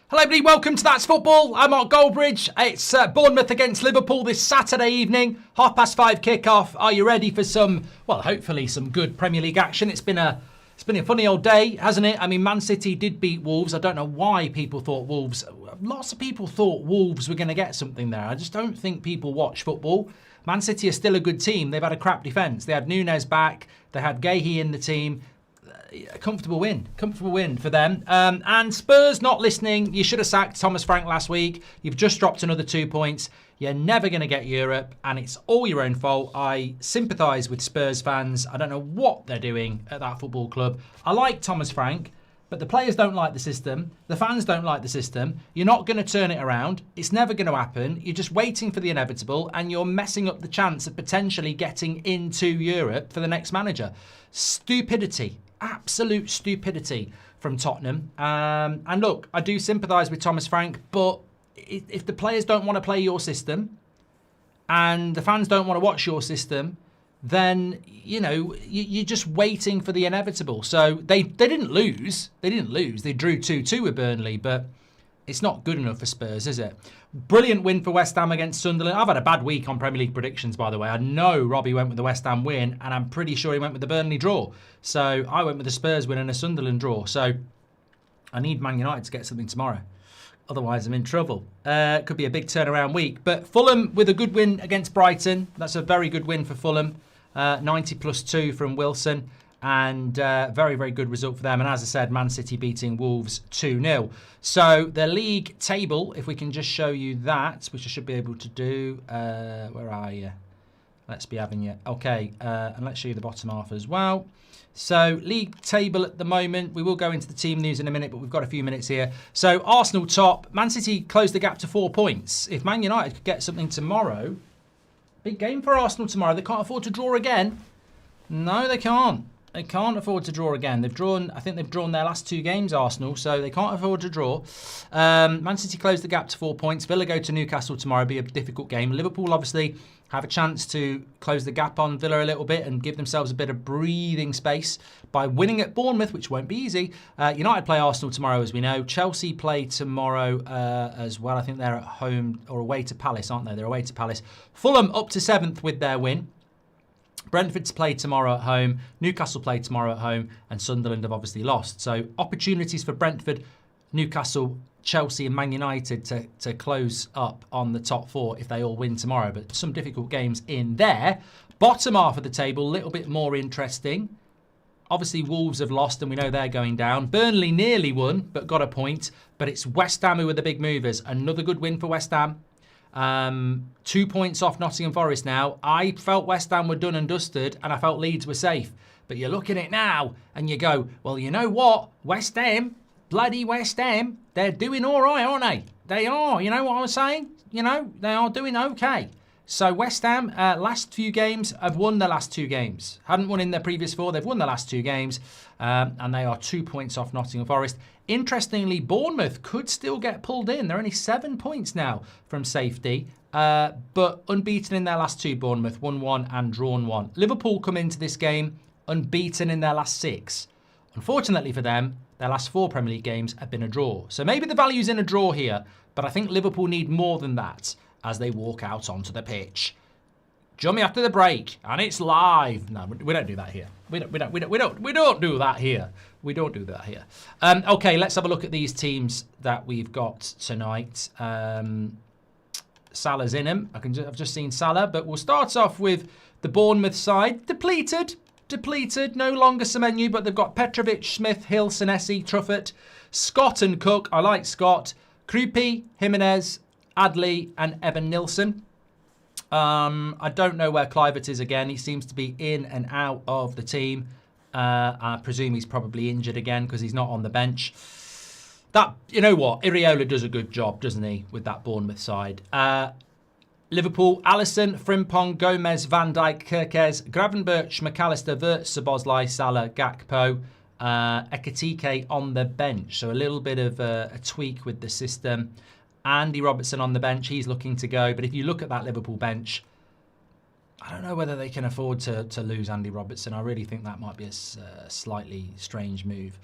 Hello everybody, welcome to That's Football. I'm Mark Goldbridge. It's Bournemouth against Liverpool this Saturday evening. 5:30 kickoff. Are you ready for some, well, hopefully some good Premier League action? It's been a funny old day, hasn't it? I mean, Man City did beat Wolves. I don't know why people thought lots of people thought Wolves were going to get something there. I just don't think people watch football. Man City are still a good team. They've had a crap defence. They had Nunez back. They had Guehi in the team. A comfortable win for them. And Spurs not listening. You should have sacked Thomas Frank last week. You've just dropped another 2 points. You're never going to get Europe, and it's all your own fault. I sympathise with Spurs fans. I don't know what they're doing at that football club. I like Thomas Frank, but the players don't like the system. The fans don't like the system. You're not going to turn it around. It's never going to happen. You're just waiting for the inevitable, and you're messing up the chance of potentially getting into Europe for the next manager. Stupidity. Absolute stupidity from Tottenham. And look, I do sympathise with Thomas Frank, but if the players don't want to play your system and the fans don't want to watch your system, then, you know, you're just waiting for the inevitable. So they didn't lose. They drew 2-2 with Burnley, but it's not good enough for Spurs, is it? Brilliant win for West Ham against Sunderland. I've had a bad week on Premier League predictions, by the way. I know Robbie went with the West Ham win, and I'm pretty sure he went with the Burnley draw. So I went with the Spurs win and a Sunderland draw. So I need Man United to get something tomorrow. Otherwise, I'm in trouble. Could be a big turnaround week. But Fulham with a good win against Brighton. That's a very good win for Fulham. 90+2 from Wilson. And very, very good result for them. And as I said, Man City beating Wolves 2-0. So the league table, if we can just show you that, which I should be able to do. Where are you? Let's be having you. Okay, and let's show you the bottom half as well. So league table at the moment. We will go into the team news in a minute, but we've got a few minutes here. So Arsenal top. Man City closed the gap to 4 points. If Man United could get something tomorrow, big game for Arsenal tomorrow. They can't afford to draw again. No, they can't. They can't afford to draw again. I think they've drawn their last 2 games, Arsenal, so they can't afford to draw. Man City closed the gap to 4 points. Villa go to Newcastle tomorrow. Be a difficult game. Liverpool obviously have a chance to close the gap on Villa a little bit and give themselves a bit of breathing space by winning at Bournemouth, which won't be easy. United play Arsenal tomorrow, as we know. Chelsea play tomorrow as well. I think they're at home or away to Palace, aren't they? They're away to Palace. Fulham up to 7th with their win. Brentford's played tomorrow at home, Newcastle played tomorrow at home, and Sunderland have obviously lost. So opportunities for Brentford, Newcastle, Chelsea and Man United to close up on the top 4 if they all win tomorrow. But some difficult games in there. Bottom half of the table, a little bit more interesting. Obviously, Wolves have lost and we know they're going down. Burnley nearly won, but got a point. But it's West Ham who are the big movers. Another good win for West Ham. 2 points off Nottingham Forest now. I felt West Ham were done and dusted, and I felt Leeds were safe. But you look at it now, and you go, well, you know what? West Ham, bloody West Ham, they're doing all right, aren't they? They are. You know what I was saying? You know, they are doing okay. So West Ham, last few games, have won their last 2 games. Hadn't won in their previous 4. They've won the last 2 games. And they are 2 points off Nottingham Forest. Interestingly, Bournemouth could still get pulled in. They're only 7 points now from safety. But unbeaten in their last 2, Bournemouth. Won 1 and drawn 1. Liverpool come into this game unbeaten in their last 6. Unfortunately for them, their last 4 Premier League games have been a draw. So maybe the value's in a draw here. But I think Liverpool need more than that as they walk out onto the pitch. Join me after the break, and it's live. No, we don't do that here. We don't do that here. We don't do that here. Okay, let's have a look at these teams that we've got tonight. Salah's in them. I've just seen Salah, but we'll start off with the Bournemouth side. Depleted. No longer Semenyo, but they've got Petrovic, Smith, Hill, Senesi, Truffert, Scott and Cook. I like Scott. Krupi, Jimenez, Adley and Evan Nilsson. I don't know where Kluivert is again. He seems to be in and out of the team. I presume he's probably injured again because he's not on the bench. That, you know what? Iriola does a good job, doesn't he, with that Bournemouth side. Liverpool, Alisson, Frimpong, Gomez, Van Dijk, Kirkez, Gravenberch, McAllister, Wirtz, Szoboszlai, Salah, Gakpo, Ekitike on the bench. So a little bit of a tweak with the system. Andy Robertson on the bench. He's looking to go. But if you look at that Liverpool bench, I don't know whether they can afford to lose Andy Robertson. I really think that might be a slightly strange move.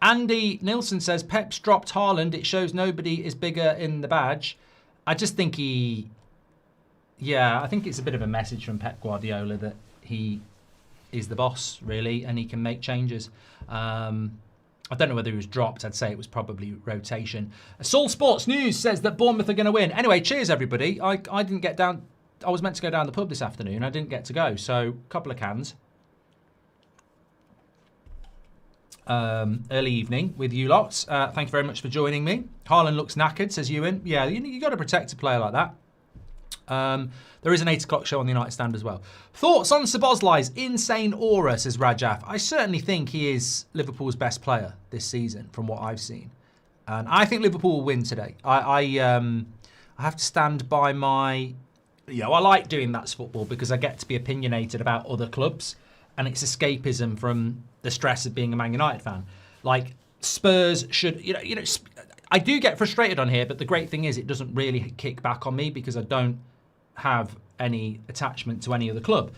Andy Nilsson says, Pep's dropped Haaland. It shows nobody is bigger in the badge. I just think I think it's a bit of a message from Pep Guardiola that he is the boss, really, and he can make changes. I don't know whether he was dropped. I'd say it was probably rotation. Soul Sports News says that Bournemouth are going to win. Anyway, cheers, everybody. I didn't get down. I was meant to go down the pub this afternoon. I didn't get to go, so a couple of cans. Early evening with you lots. Thank you very much for joining me. Haaland looks knackered, says Ewan. Yeah, you got to protect a player like that. There is an 8 o'clock show on the United Stand as well. Thoughts on Szoboszlai's insane aura, says Rajaf. I certainly think he is Liverpool's best player this season from what I've seen. And I think Liverpool will win today. I have to stand by my... I like doing That's Football because I get to be opinionated about other clubs. And it's escapism from the stress of being a Man United fan. Like, Spurs should... I do get frustrated on here, but the great thing is it doesn't really kick back on me because I don't have any attachment to any other club.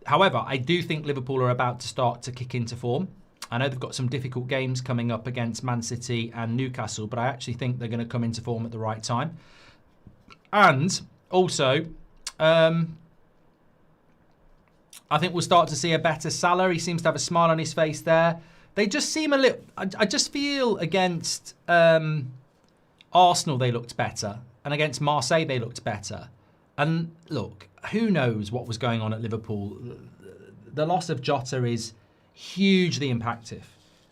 However, I do think Liverpool are about to start to kick into form. I know they've got some difficult games coming up against Man City and Newcastle, but I actually think they're going to come into form at the right time. And also, I think we'll start to see a better Salah. He seems to have a smile on his face there. They just seem a little... I just feel against Arsenal they looked better. And against Marseille they looked better. And look, who knows what was going on at Liverpool. The loss of Jota is hugely impactful.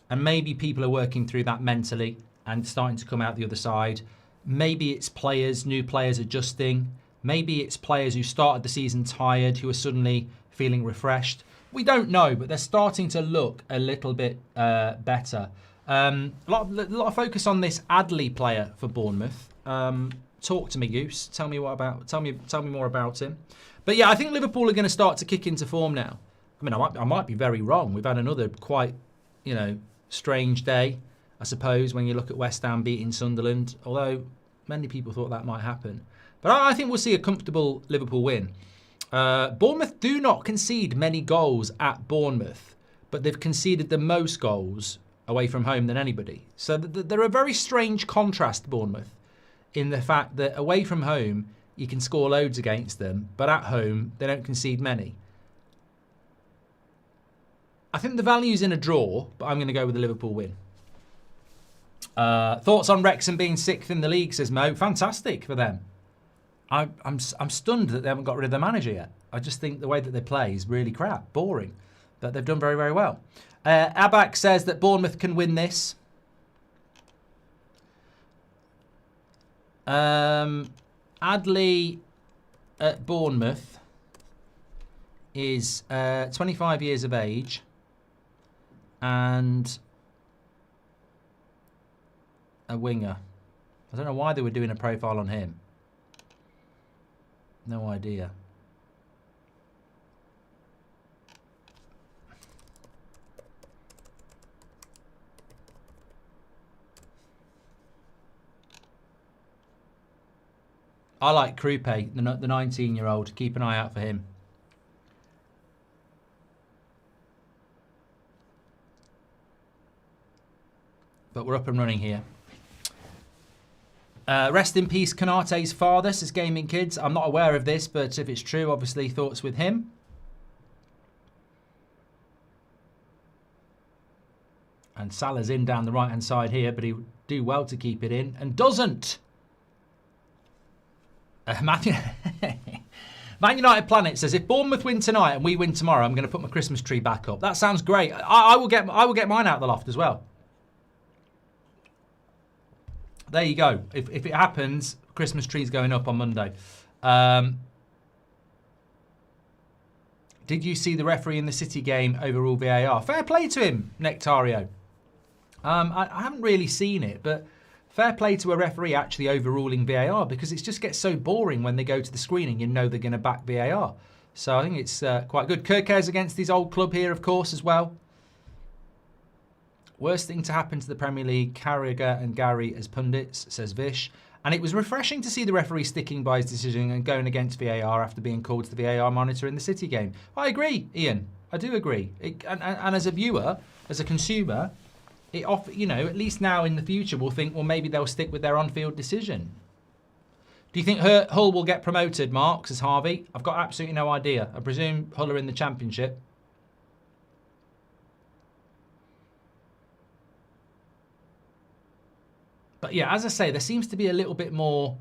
And maybe people are working through that mentally and starting to come out the other side. Maybe it's players, new players adjusting. Maybe it's players who started the season tired, who are suddenly feeling refreshed. We don't know, but they're starting to look a little bit better. A lot of focus on this Adley player for Bournemouth. Talk to me, Goose. Tell me more about him. But yeah, I think Liverpool are going to start to kick into form now. I mean, I might be very wrong. We've had another quite, strange day, I suppose, when you look at West Ham beating Sunderland. Although many people thought that might happen, but I think we'll see a comfortable Liverpool win. Bournemouth do not concede many goals at Bournemouth, but they've conceded the most goals away from home than anybody. So they're a very strange contrast, Bournemouth, in the fact that away from home, you can score loads against them, but at home, they don't concede many. I think the value's in a draw, but I'm going to go with the Liverpool win. Thoughts on Wrexham being 6th in the league, says Mo. Fantastic for them. I'm stunned that they haven't got rid of their manager yet. I just think the way that they play is really crap, boring. But they've done very, very well. Abak says that Bournemouth can win this. Adley at Bournemouth is 25 years of age and a winger. I don't know why they were doing a profile on him. No idea. I like Krupe, the 19-year-old. Keep an eye out for him. But we're up and running here. Rest in peace, Konate's father, says Gaming Kids. I'm not aware of this, but if it's true, obviously thoughts with him. And Salah's in down the right-hand side here, but he would do well to keep it in. And doesn't. Man United Planet says, if Bournemouth win tonight and we win tomorrow, I'm going to put my Christmas tree back up. That sounds great. I will get mine out of the loft as well. There you go. If it happens, Christmas tree's going up on Monday. Did you see the referee in the City game overrule VAR? Fair play to him, Nectario. I haven't really seen it, but fair play to a referee actually overruling VAR, because it just gets so boring when they go to the screening. You know they're going to back VAR. So I think it's quite good. Kirkers against his old club here, of course, as well. Worst thing to happen to the Premier League, Carragher and Gary as pundits, says Vish. And it was refreshing to see the referee sticking by his decision and going against VAR after being called to the VAR monitor in the City game. I agree, Ian. I do agree. And as a viewer, as a consumer, at least now in the future, we'll think, well, maybe they'll stick with their on-field decision. Do you think Hull will get promoted, Mark, says Harvey? I've got absolutely no idea. I presume Hull are in the Championship. But yeah, as I say, there seems to be a little bit more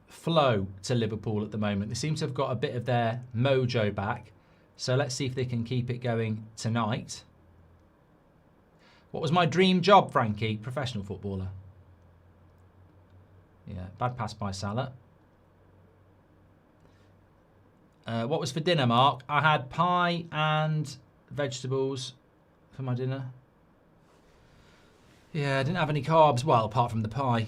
flow to Liverpool at the moment. They seem to have got a bit of their mojo back. So let's see if they can keep it going tonight. What was my dream job, Frankie? Professional footballer. Yeah, bad pass by Salah. What was for dinner, Mark? I had pie and vegetables for my dinner. Yeah, I didn't have any carbs. Well, apart from the pie.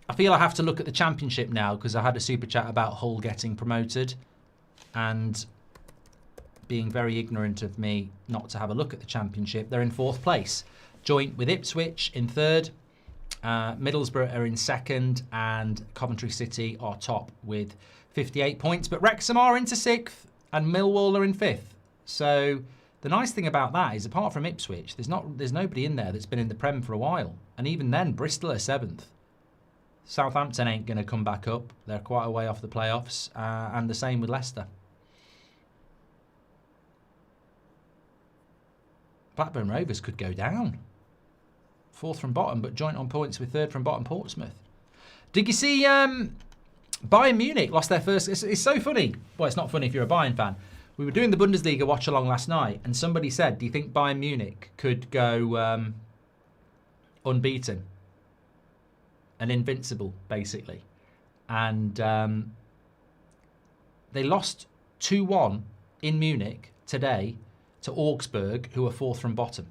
I feel I have to look at the Championship now because I had a super chat about Hull getting promoted and being very ignorant of me not to have a look at the Championship. They're in 4th place, joint with Ipswich in 3rd. Middlesbrough are in 2nd and Coventry City are top with 58 points. But Wrexham are into 6th and Millwall are in 5th. So the nice thing about that is, apart from Ipswich, there's nobody in there that's been in the Prem for a while. And even then, Bristol are 7th. Southampton ain't going to come back up. They're quite a way off the playoffs. And the same with Leicester. Blackburn Rovers could go down. 4th from bottom, but joint on points with 3rd from bottom Portsmouth. Did you see Bayern Munich lost their first... It's so funny. Well, it's not funny if you're a Bayern fan. We were doing the Bundesliga watch-along last night, and somebody said, do you think Bayern Munich could go unbeaten? And invincible, basically. And they lost 2-1 in Munich today to Augsburg, who are 4th from bottom.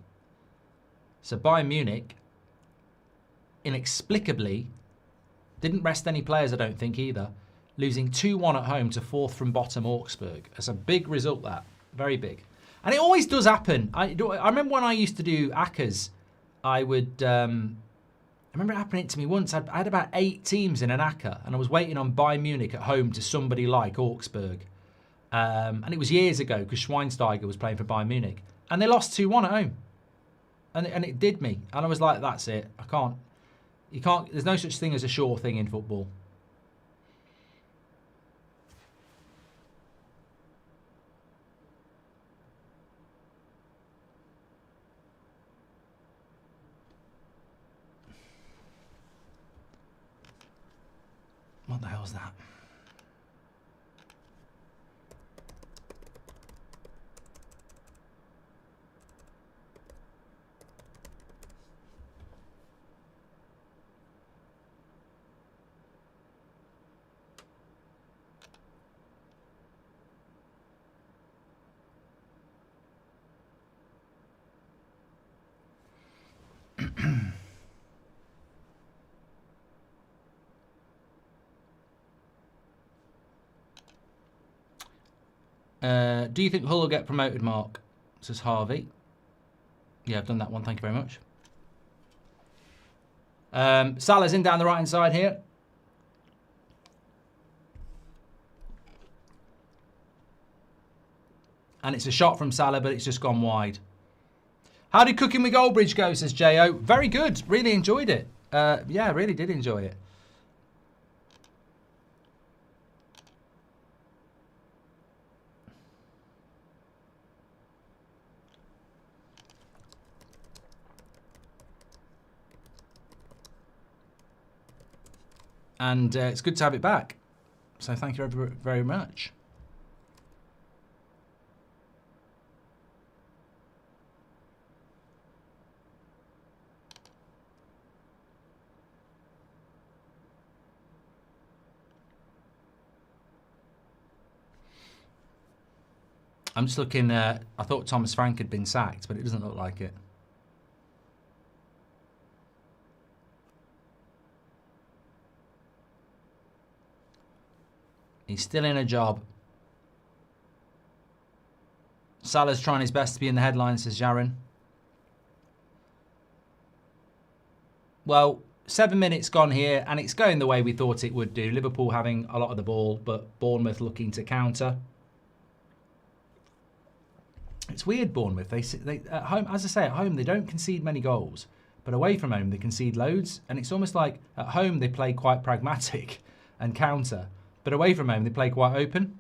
So Bayern Munich, inexplicably, didn't rest any players, I don't think, either. Losing 2-1 at home to 4th from bottom Augsburg. That's a big result, that. Very big. And it always does happen. I remember when I used to do ACCAs, I remember it happening to me once. I had about 8 teams in an ACCA, and I was waiting on Bayern Munich at home to somebody like Augsburg. And it was years ago, because Schweinsteiger was playing for Bayern Munich. And they lost 2-1 at home. And it did me. And I was like, that's it. There's no such thing as a sure thing in football. What the hell is that? Do you think Hull will get promoted, Mark? Says Harvey. Yeah, I've done that one. Thank you very much. Salah's in down the right-hand side here. And it's a shot from Salah, but it's just gone wide. How did Cooking with Goldbridge go, says J.O. Very good. Really enjoyed it. Yeah, really did enjoy it. And it's good to have it back. So thank you very, very much. I'm just looking, I thought Thomas Frank had been sacked, but it doesn't look like it. He's still in a job. Salah's trying his best to be in the headlines, says Jaron. Well, 7 minutes gone here, and it's going the way we thought it would do. Liverpool having a lot of the ball, but Bournemouth looking to counter. It's weird, Bournemouth. They at home, as I say, at home they don't concede many goals, but away from home they concede loads. And it's almost like at home they play quite pragmatic and counter, but away from home they play quite open.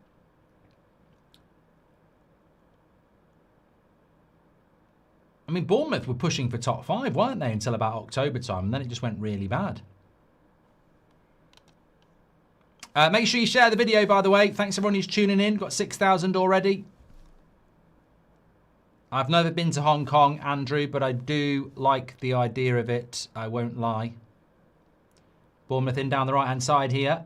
I mean, Bournemouth were pushing for top 5, weren't they, until about October time, and then it just went really bad. Make sure you share the video, by the way. Thanks everyone who's tuning in. Got 6,000 already. I've never been to Hong Kong, Andrew, but I do like the idea of it. I won't lie. Bournemouth in down the right-hand side here.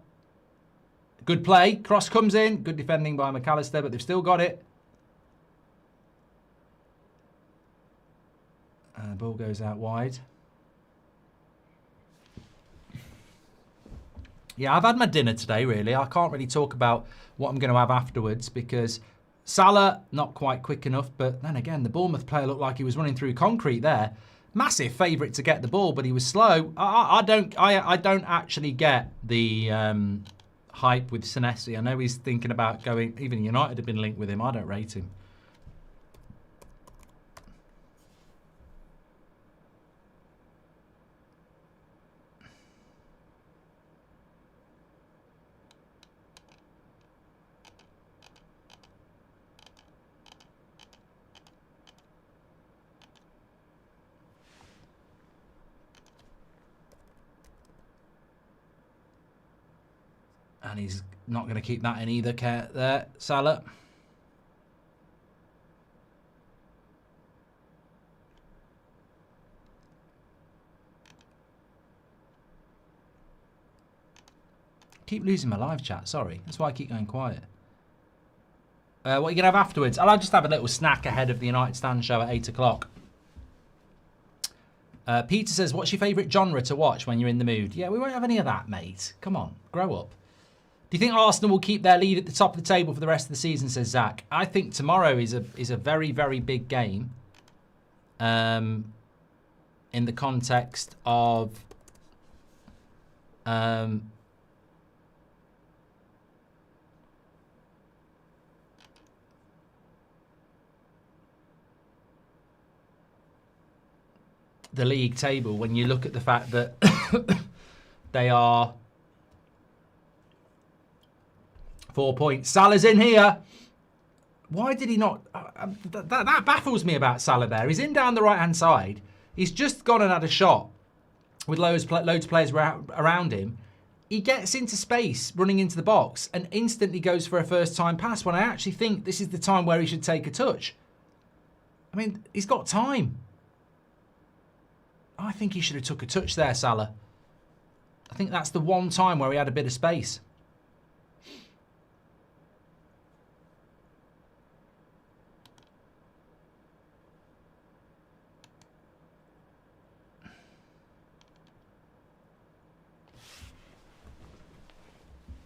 Good play. Cross comes in. Good defending by McAllister, but they've still got it. Ball goes out wide. Yeah, I've had my dinner today, really. I can't really talk about what I'm going to have afterwards because Salah, not quite quick enough. But then again, the Bournemouth player looked like he was running through concrete there. Massive favourite to get the ball, but he was slow. I don't actually get the hype with Senesi. I know he's thinking about going. Even United have been linked with him. I don't rate him. And he's not going to keep that in either there, Salah. Keep losing my live chat, sorry. That's why I keep going quiet. What are you going to have afterwards? I'll just have a little snack ahead of the United Stand show at 8 o'clock. Peter says, what's your favourite genre to watch when you're in the mood? Yeah, we won't have any of that, mate. Come on, grow up. Do you think Arsenal will keep their lead at the top of the table for the rest of the season, says Zach? I think tomorrow is a very, very big game. In the context of the league table, when you look at the fact that they are 4 points. Salah's in here. Why did he not? That baffles me about Salah there. He's in down the right-hand side. He's just gone and had a shot with loads of players around him. He gets into space, running into the box, and instantly goes for a first-time pass when I actually think this is the time where he should take a touch. I mean, he's got time. I think he should have took a touch there, Salah. I think that's the one time where he had a bit of space.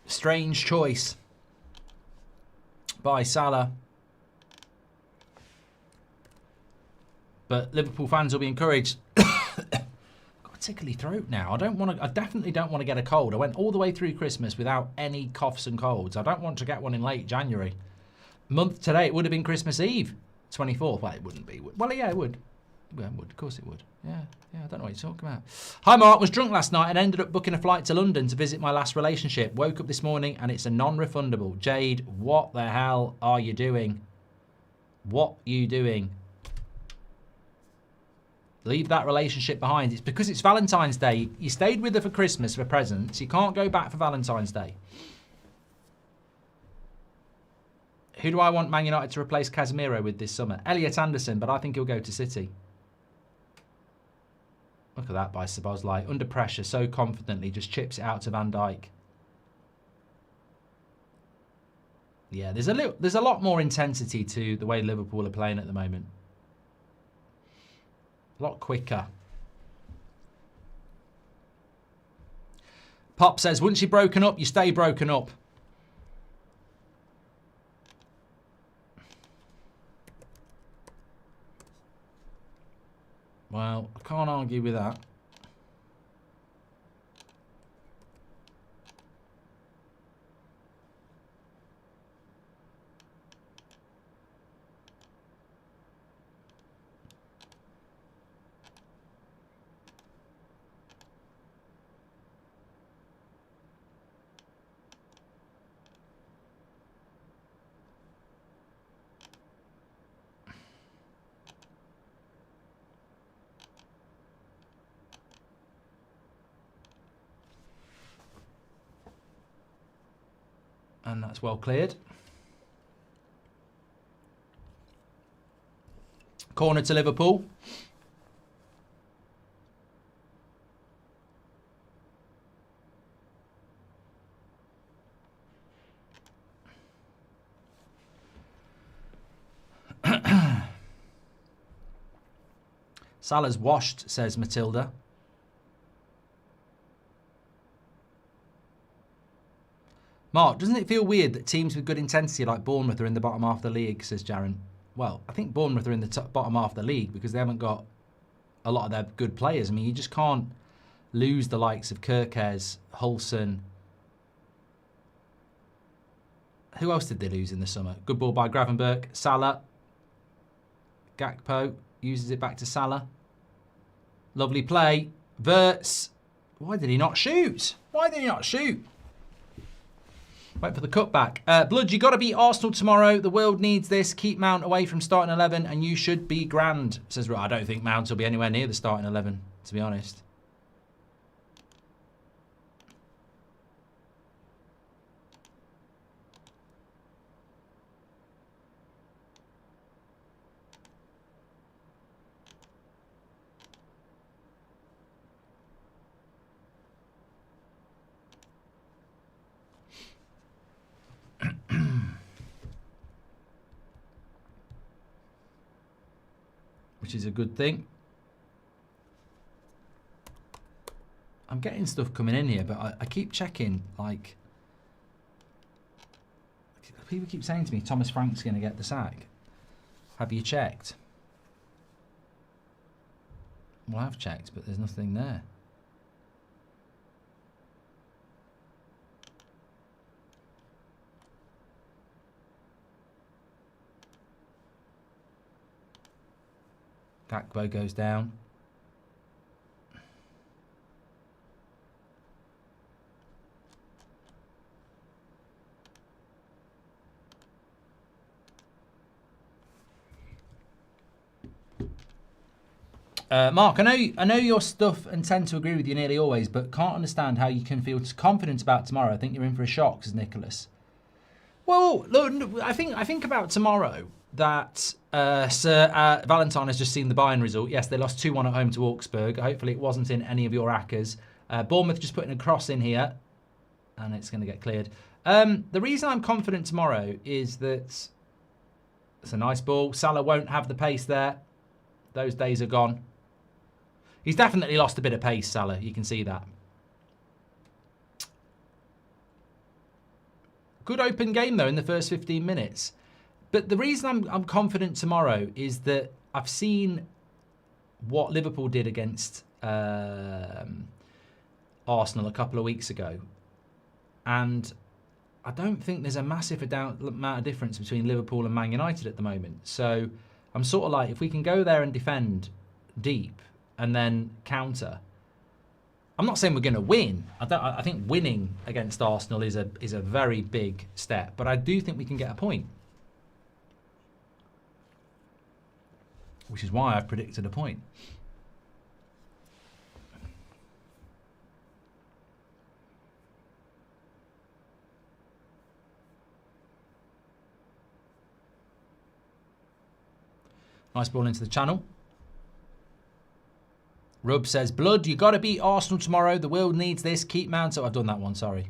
Strange choice by Salah. But Liverpool fans will be encouraged. Got a tickly throat now. I definitely don't want to get a cold. I went all the way through Christmas without any coughs and colds. I don't want to get one in late January. Month today, it would have been Christmas Eve, 24th. Well, it wouldn't be. Well, yeah, it would. Yeah, it would. Of course it would. Yeah, I don't know what you're talking about. Hi, Mark. Was drunk last night and ended up booking a flight to London to visit my last relationship. Woke up this morning and it's a non-refundable. Jade, what the hell are you doing? What are you doing? Leave that relationship behind. It's because it's Valentine's Day. You stayed with her for Christmas for presents. You can't go back for Valentine's Day. Who do I want Man United to replace Casemiro with this summer? Elliot Anderson, but I think he'll go to City. Look at that by Szoboszlai. Under pressure, so confidently, just chips it out to Van Dijk. Yeah, there's a lot more intensity to the way Liverpool are playing at the moment. A lot quicker. Pop says, once you're broken up, you stay broken up. Well, I can't argue with that. And that's well cleared. Corner to Liverpool. Salah's washed, says Matilda. Mark, doesn't it feel weird that teams with good intensity like Bournemouth are in the bottom half of the league, says Jaron. Well, I think Bournemouth are in the bottom half of the league because they haven't got a lot of their good players. I mean, you just can't lose the likes of Kirkes, Hulson. Who else did they lose in the summer? Good ball by Gravenberch. Salah. Gakpo uses it back to Salah. Lovely play. Wirtz. Why did he not shoot? Why did he not shoot? Wait for the cutback. Blood, you got to beat Arsenal tomorrow. The world needs this. Keep Mount away from starting 11 and you should be grand. Says, I don't think Mount will be anywhere near the starting 11, to be honest. Which is a good thing. I'm getting stuff coming in here, but I keep checking, like... People keep saying to me, Thomas Frank's going to get the sack. Have you checked? Well, I've checked, but there's nothing there. Gakpo goes down. Mark, I know your stuff and tend to agree with you nearly always, but can't understand how you can feel confident about tomorrow. I think you're in for a shock, says Nicholas. Well, look, I think about tomorrow that Sir Valentine has just seen the Bayern result. Yes, they lost 2-1 at home to Augsburg. Hopefully it wasn't in any of your ACCAs. Bournemouth just putting a cross in here, and it's going to get cleared. The reason I'm confident tomorrow is that it's a nice ball. Salah won't have the pace there. Those days are gone. He's definitely lost a bit of pace, Salah. You can see that. Good open game, though, in the first 15 minutes. But the reason I'm confident tomorrow is that I've seen what Liverpool did against Arsenal a couple of weeks ago. And I don't think there's a massive amount of difference between Liverpool and Man United at the moment. So I'm sort of like, if we can go there and defend deep and then counter, I'm not saying we're going to win. I think winning against Arsenal is a very big step, but I do think we can get a point. Which is why I've predicted a point. Nice ball into the channel. Rub says, Blood, you got to beat Arsenal tomorrow. The world needs this. Keep Mount. Oh, I've done that one. Sorry.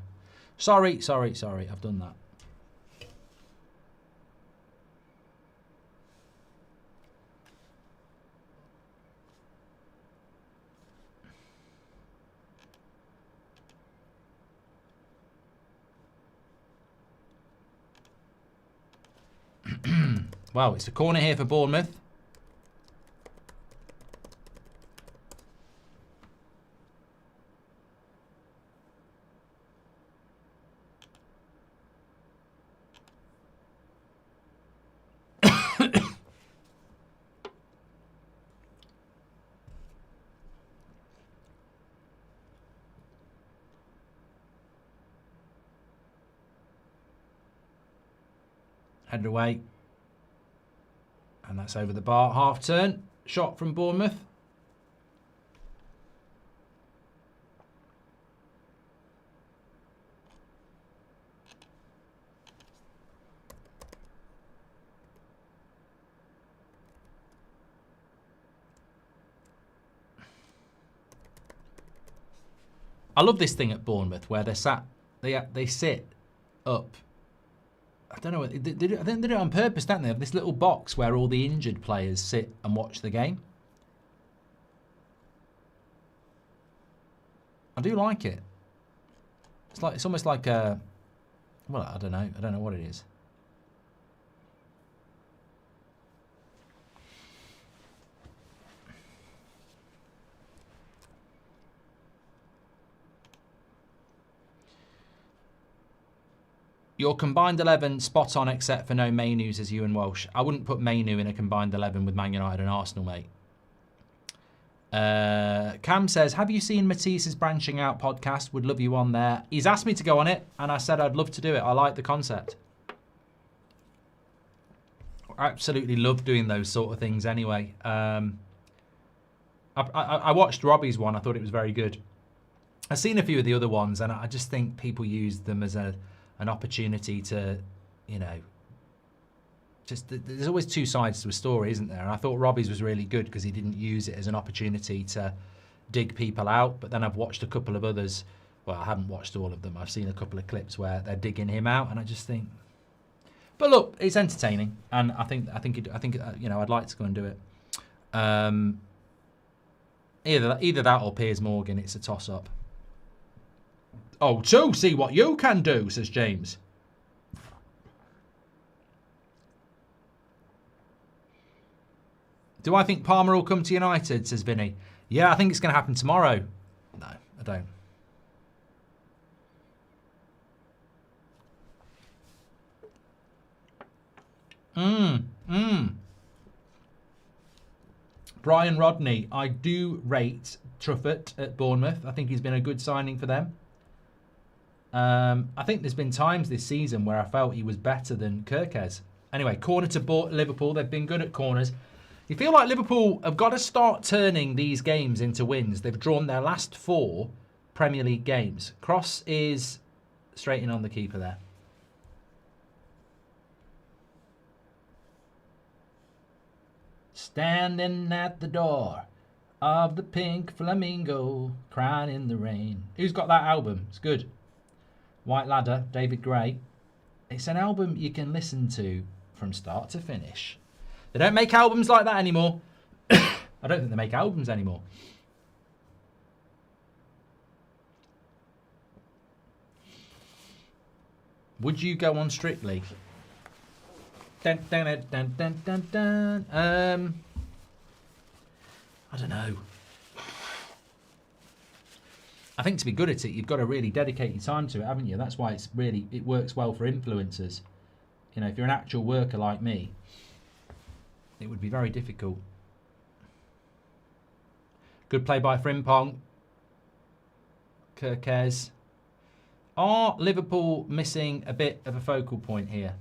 Sorry. I've done that. Well, it's a corner here for Bournemouth. Headed away. And that's over the bar. Half turn. Shot from Bournemouth. I love this thing at Bournemouth where they sit up. I don't know. I think they do it on purpose, don't they? They have this little box where all the injured players sit and watch the game. I do like it. It's almost like a. Well, I don't know. I don't know what it is. Your combined 11 spot on except for no Mainu, says Ewan Walsh. I wouldn't put Mainu in a combined 11 with Man United and Arsenal, mate. Cam says, have you seen Matisse's Branching Out podcast? Would love you on there. He's asked me to go on it, and I said I'd love to do it. I like the concept. I absolutely love doing those sort of things anyway. I watched Robbie's one. I thought it was very good. I've seen a few of the other ones, and I just think people use them as an opportunity to, you know, just there's always two sides to a story, isn't there? And I thought Robbie's was really good because he didn't use it as an opportunity to dig people out. But then I've watched a couple of others. Well, I haven't watched all of them. I've seen a couple of clips where they're digging him out, and I just think. But look, it's entertaining, and I think you know, I'd like to go and do it. Either that or Piers Morgan. It's a toss up. Oh, so see what you can do, says James. Do I think Palmer will come to United, says Vinny. Yeah, I think it's going to happen tomorrow. No, I don't. Brian Rodney, I do rate Truffert at Bournemouth. I think he's been a good signing for them. I think there's been times this season where I felt he was better than Kirkes. Anyway, corner to Liverpool. They've been good at corners. You feel like Liverpool have got to start turning these games into wins. They've drawn their last 4 Premier League games. Cross is straight in on the keeper there. Standing at the door of the Pink Flamingo, crying in the rain. Who's got that album? It's good. White Ladder, David Gray. It's an album you can listen to from start to finish. They don't make albums like that anymore. I don't think they make albums anymore. Would you go on Strictly? Dun, dun, dun, dun, dun, dun. I don't know. I think to be good at it, you've got to really dedicate your time to it, haven't you? That's why it works well for influencers. You know, if you're an actual worker like me, it would be very difficult. Good play by Frimpong. Kirkes. Are Liverpool missing a bit of a focal point here?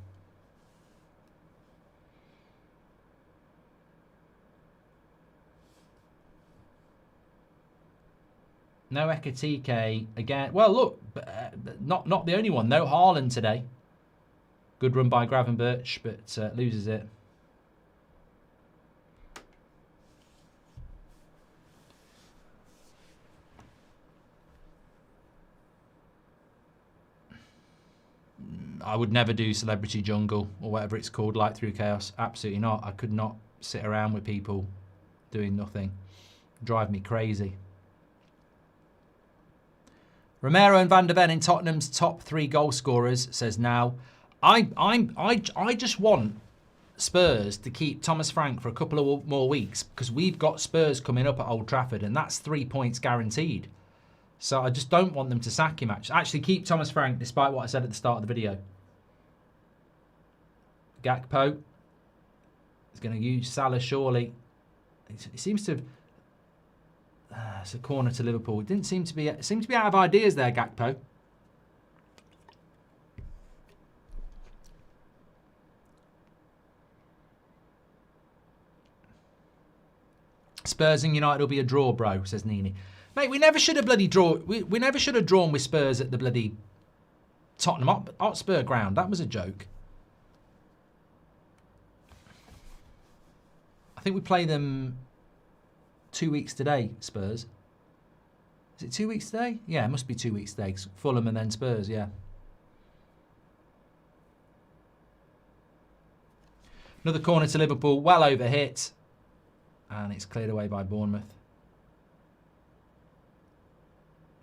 No Ekatike again. Well, look, not the only one. No Haaland today. Good run by Gravenberch, but loses it. I would never do Celebrity Jungle or whatever it's called, Light Through Chaos. Absolutely not. I could not sit around with people doing nothing. Drive me crazy. Romero and Van der Ven in Tottenham's top 3 goal scorers, says now. I just want Spurs to keep Thomas Frank for a couple of more weeks because we've got Spurs coming up at Old Trafford and that's 3 points guaranteed. So I just don't want them to sack him. Actually keep Thomas Frank despite what I said at the start of the video. Gakpo is going to use Salah surely. He seems to have... it's a corner to Liverpool. It didn't seem to be out of ideas there, Gakpo. Spurs and United will be a draw, bro, says Nini. Mate, we never should have bloody draw. We never should have drawn with Spurs at the bloody Tottenham Hotspur ground. That was a joke. I think we play them 2 weeks today, Spurs. Is it 2 weeks today? Yeah, it must be 2 weeks today. Fulham and then Spurs, yeah. Another corner to Liverpool, well over hit. And it's cleared away by Bournemouth.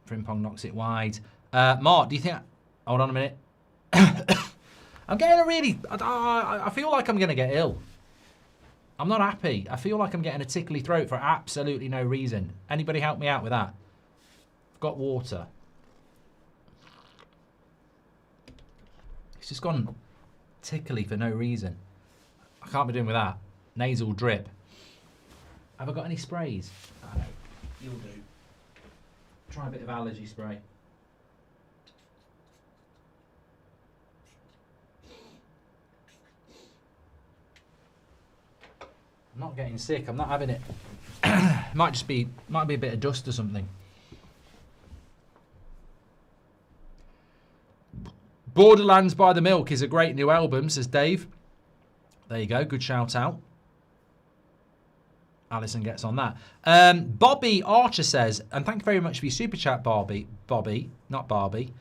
Frimpong knocks it wide. Mark, do you think... Hold on a minute. I'm getting a really... I feel like I'm going to get ill. I'm not happy. I feel like I'm getting a tickly throat for absolutely no reason. Anybody help me out with that? I've got water. It's just gone tickly for no reason. I can't be doing with that. Nasal drip. Have I got any sprays? I know. You'll do. Try a bit of allergy spray. I'm not getting sick. I'm not having it. might be a bit of dust or something. Borderlands by the Milk is a great new album, says Dave. There you go. Good shout out. Alison gets on that. Bobby Archer says, and thank you very much for your super chat, Bobby, not Barbie.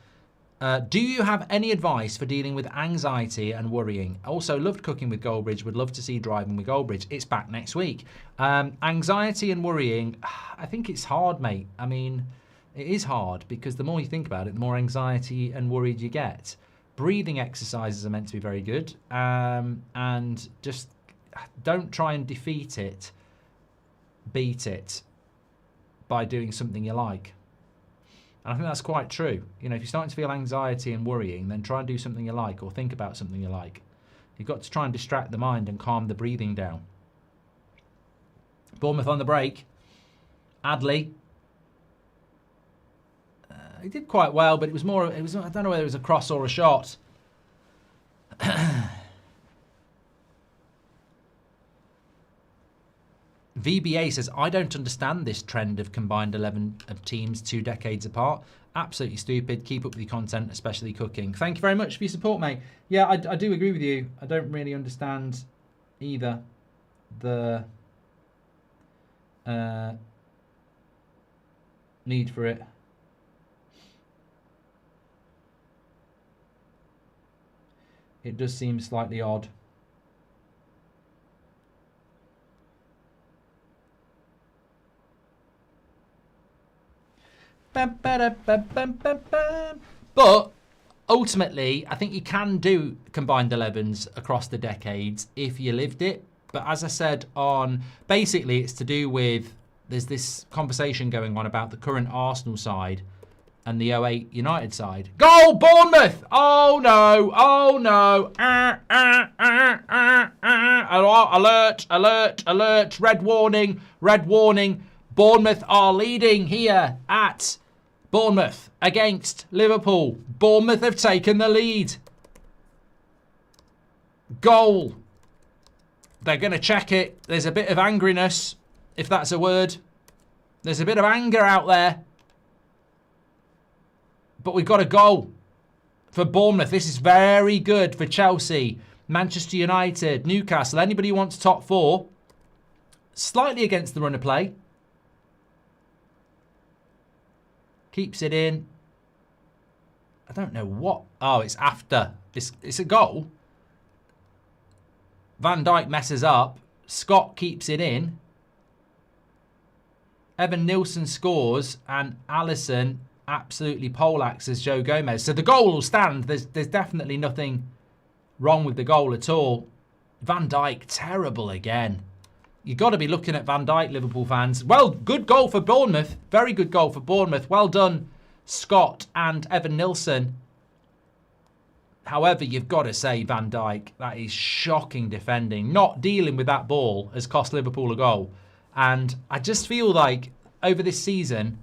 Do you have any advice for dealing with anxiety and worrying? Also, loved cooking with Goldbridge. Would love to see driving with Goldbridge. It's back next week. Anxiety and worrying, I think it's hard, mate. I mean, it is hard because the more you think about it, the more anxiety and worried you get. Breathing exercises are meant to be very good. And just don't try and defeat it, beat it by doing something you like. And I think that's quite true. You know, if you're starting to feel anxiety and worrying, then try and do something you like or think about something you like. You've got to try and distract the mind and calm the breathing down. Bournemouth on the break. Adley. He did quite well, but it was more, I don't know whether it was a cross or a shot. VBA says, I don't understand this trend of combined 11 of teams 2 decades apart. Absolutely stupid. Keep up with your content, especially cooking. Thank you very much for your support, mate. Yeah, I do agree with you. I don't really understand either the need for it. It does seem slightly odd. But ultimately, I think you can do combined 11s across the decades if you lived it. But as I said basically it's to do with, there's this conversation going on about the current Arsenal side and the 08 United side. Goal, Bournemouth! Oh no, oh no. Alert, alert, alert. Red warning, red warning. Bournemouth are leading here at Bournemouth against Liverpool. Bournemouth have taken the lead. Goal. They're going to check it. There's a bit of angriness, if that's a word. There's a bit of anger out there. But we've got a goal for Bournemouth. This is very good for Chelsea, Manchester United, Newcastle. Anybody who wants top 4. Slightly against the run of play. Keeps it in. I don't know what. Oh, it's after. It's a goal. Van Dijk messes up. Scott keeps it in. Evan Nilsson scores. And Alisson absolutely poleaxes Joe Gomez. So the goal will stand. There's definitely nothing wrong with the goal at all. Van Dijk, terrible again. You've got to be looking at Van Dijk, Liverpool fans. Well, good goal for Bournemouth. Very good goal for Bournemouth. Well done, Scott and Evan Nilsson. However, you've got to say Van Dijk, that is shocking defending. Not dealing with that ball has cost Liverpool a goal. And I just feel like over this season,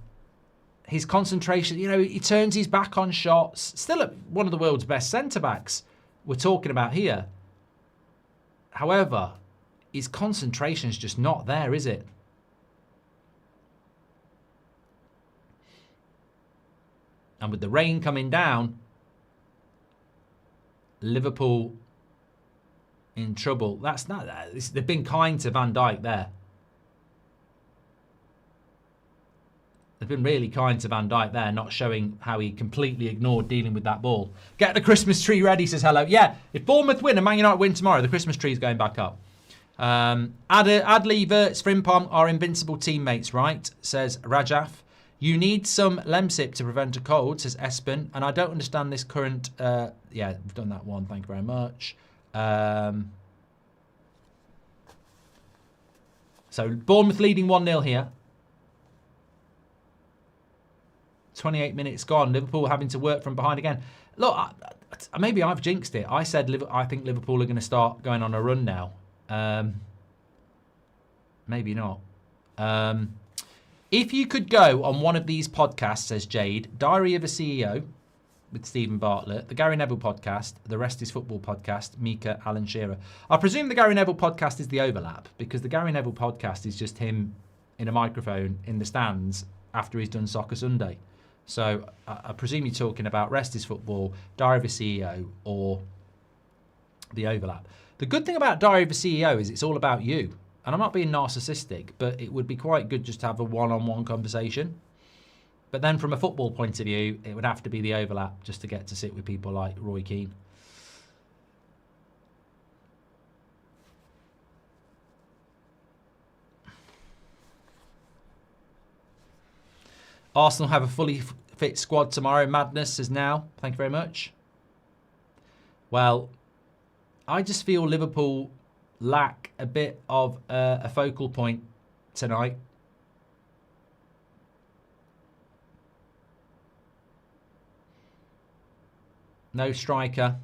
his concentration, you know, he turns his back on shots. Still one of the world's best centre-backs we're talking about here. However, his concentration's just not there, is it? And with the rain coming down, Liverpool in trouble. That's not that. They've been kind to Van Dijk there. been really kind to Van Dijk there, not showing how he completely ignored dealing with that ball. Get the Christmas tree ready, says hello. Yeah, if Bournemouth win and Man United win tomorrow, the Christmas tree's going back up. Adley, Verts, Frimpong are invincible teammates, right? Says Rajaf. You need some Lemsip to prevent a cold, says Espen. And I don't understand this current... yeah, we've done that one. Thank you very much. So Bournemouth leading 1-0 here. 28 minutes gone. Liverpool having to work from behind again. Look, maybe I've jinxed it. I said I think Liverpool are going to start going on a run now. Maybe not. If you could go on one of these podcasts, says Jade, Diary of a CEO with Stephen Bartlett, the Gary Neville podcast, the Rest is Football podcast, Mika, Alan Shearer. I presume the Gary Neville podcast is the overlap, because the Gary Neville podcast is just him in a microphone in the stands after he's done Soccer Sunday. So I presume you're talking about Rest is Football, Diary of a CEO, or the overlap. The good thing about Diary of a CEO is it's all about you. And I'm not being narcissistic, but it would be quite good just to have a one-on-one conversation. But then from a football point of view, it would have to be the overlap just to get to sit with people like Roy Keane. Arsenal have a fully fit squad tomorrow. Madness says now. Thank you very much. Well, I just feel Liverpool lack a bit of a focal point tonight. No striker.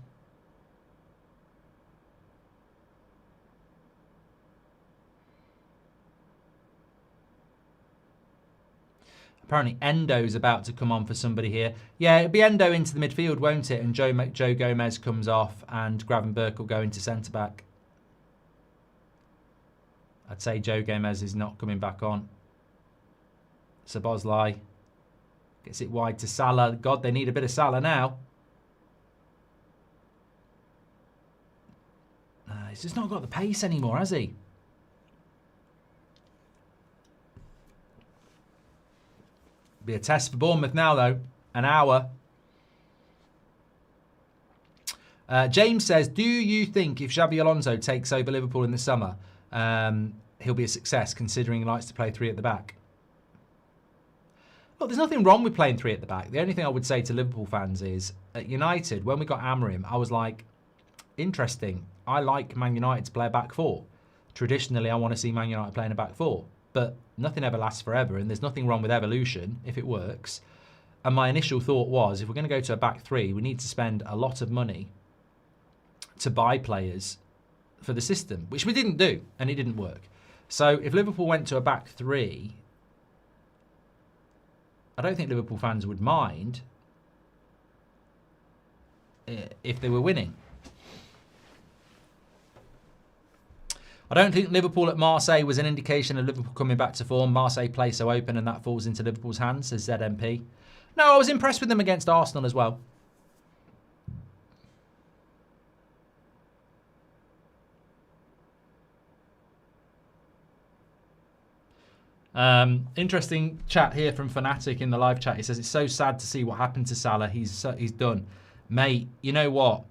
Apparently Endo's about to come on for somebody here. Yeah, it'll be Endo into the midfield, won't it? And Joe Gomez comes off and Gravenberch will go into centre-back. I'd say Joe Gomez is not coming back on. Szoboszlai gets it wide to Salah. God, they need a bit of Salah now. He's just not got the pace anymore, has he? Be a test for Bournemouth now, though. An hour. James says, do you think if Xabi Alonso takes over Liverpool in the summer, he'll be a success, considering he likes to play three at the back? Look, there's nothing wrong with playing three at the back. The only thing I would say to Liverpool fans is, at United, when we got Amorim, I was like, interesting. I like Man United to play a back four. Traditionally, I want to see Man United playing a back four. But nothing ever lasts forever, and there's nothing wrong with evolution if it works. And my initial thought was, if we're going to go to a back three, we need to spend a lot of money to buy players for the system, which we didn't do, and it didn't work. So if Liverpool went to a back three, I don't think Liverpool fans would mind if they were winning. I don't think Liverpool at Marseille was an indication of Liverpool coming back to form. Marseille play so open and that falls into Liverpool's hands, says ZMP. No, I was impressed with them against Arsenal as well. Interesting chat here from Fanatic in the live chat. He says, it's so sad to see what happened to Salah. He's done. Mate, you know what?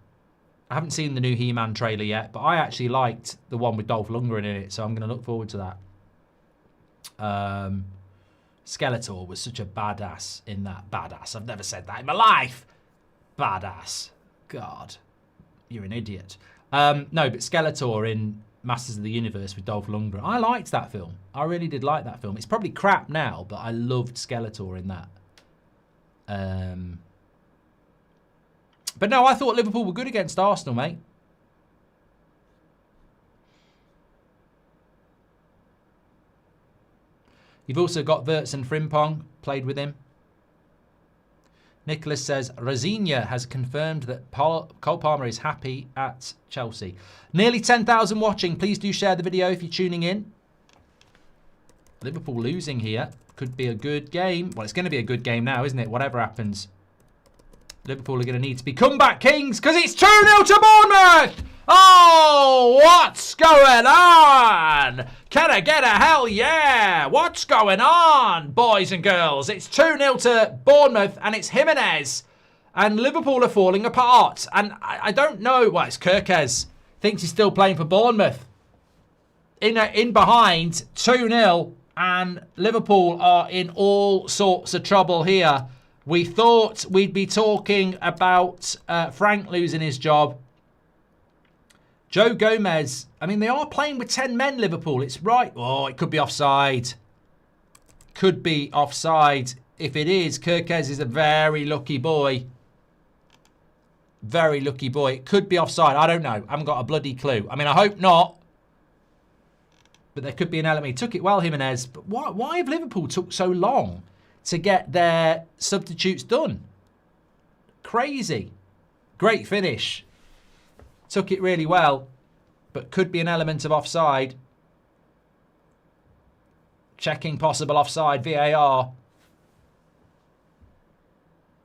I haven't seen the new He-Man trailer yet, but I actually liked the one with Dolph Lundgren in it, so I'm going to look forward to that. Skeletor was such a badass in that. Badass. I've never said that in my life. Badass. God, you're an idiot. No, but Skeletor in Masters of the Universe with Dolph Lundgren. I liked that film. I really did like that film. It's probably crap now, but I loved Skeletor in that. But no, I thought Liverpool were good against Arsenal, mate. You've also got Verts and Frimpong, played with him. Nicholas says, Rosignol has confirmed that Cole Palmer is happy at Chelsea. Nearly 10,000 watching. Please do share the video if you're tuning in. Liverpool losing here. Could be a good game. Well, it's going to be a good game now, isn't it? Whatever happens. Liverpool are going to need to be comeback kings because it's 2-0 to Bournemouth! Oh, what's going on? Can I get a hell yeah? What's going on, boys and girls? It's 2-0 to Bournemouth, and it's Jimenez. And Liverpool are falling apart. And I don't know. Well, it's Kirkez. Thinks he's still playing for Bournemouth. In behind, 2-0. And Liverpool are in all sorts of trouble here. We thought we'd be talking about Frank losing his job. Joe Gomez, I mean, they are playing with 10 men, Liverpool. It's right. Oh, it could be offside. Could be offside. If it is, Kirkez is a very lucky boy. Very lucky boy. It could be offside. I don't know. I haven't got a bloody clue. I mean, I hope not. But there could be an element. He took it well, Jimenez. But why have Liverpool took so long to get their substitutes done? Crazy. Great finish. Took it really well, but could be an element of offside. Checking possible offside, VAR.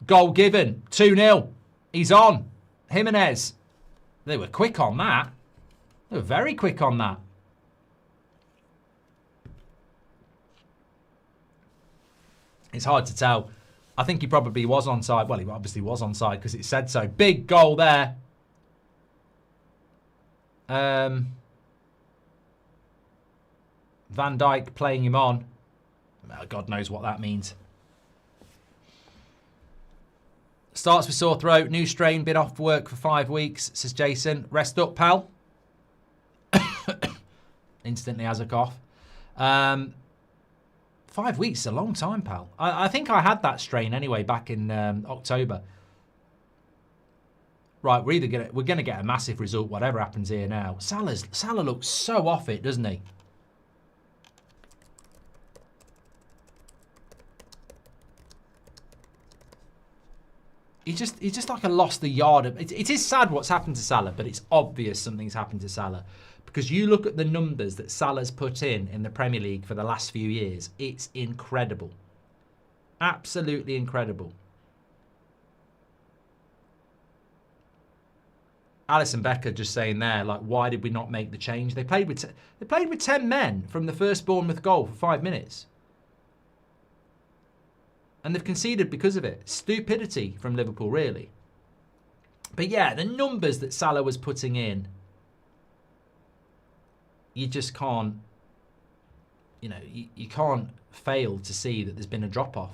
Goal given, 2-0. He's on. Jimenez. They were quick on that. They were very quick on that. It's hard to tell. I think he probably was onside. Well, he obviously was onside because it said so. Big goal there. Van Dijk playing him on. Well, God knows what that means. Starts with sore throat. New strain. Been off work for 5 weeks, says Jason. Rest up, pal. Instantly has a cough. 5 weeks is a long time, pal. I think I had that strain anyway back in October. Right, we're gonna get a massive result, whatever happens here now. Salah looks so off it, doesn't he? He's just like a lost the yard. It is sad what's happened to Salah, but it's obvious something's happened to Salah. Because you look at the numbers that Salah's put in the Premier League for the last few years, it's incredible. Absolutely incredible. Alison Becker just saying there, like, why did we not make the change? They played with 10 men from the first Bournemouth goal for 5 minutes. And they've conceded because of it. Stupidity from Liverpool, really. But yeah, the numbers that Salah was putting in, you just can't, you can't fail to see that there's been a drop-off.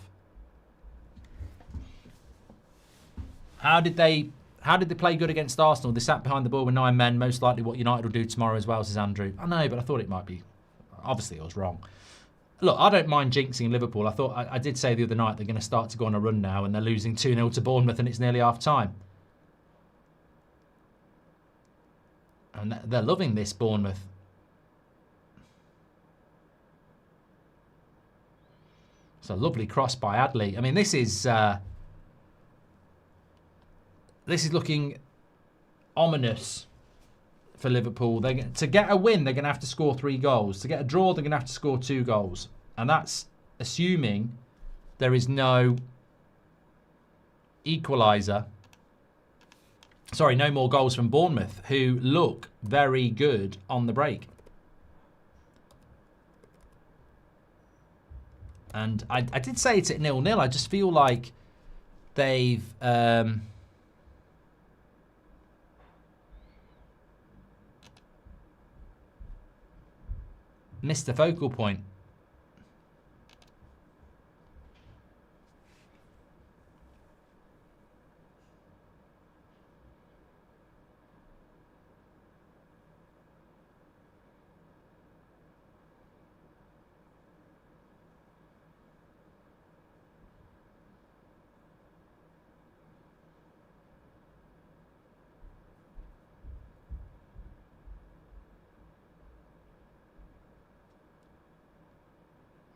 How did they play good against Arsenal? They sat behind the ball with 9 men, most likely what United will do tomorrow as well, says Andrew. I know, but I thought it might be. Obviously, I was wrong. Look, I don't mind jinxing Liverpool. I did say the other night they're going to start to go on a run now and they're losing 2-0 to Bournemouth and it's nearly half-time. And they're loving this, Bournemouth. It's a lovely cross by Adley. I mean, this is looking ominous for Liverpool. To get a win, they're going to have to score 3 goals. To get a draw, they're going to have to score 2 goals. And that's assuming there is no equaliser. Sorry, no more goals from Bournemouth, who look very good on the break. And I did say it's at 0-0. I just feel like they've missed the focal point.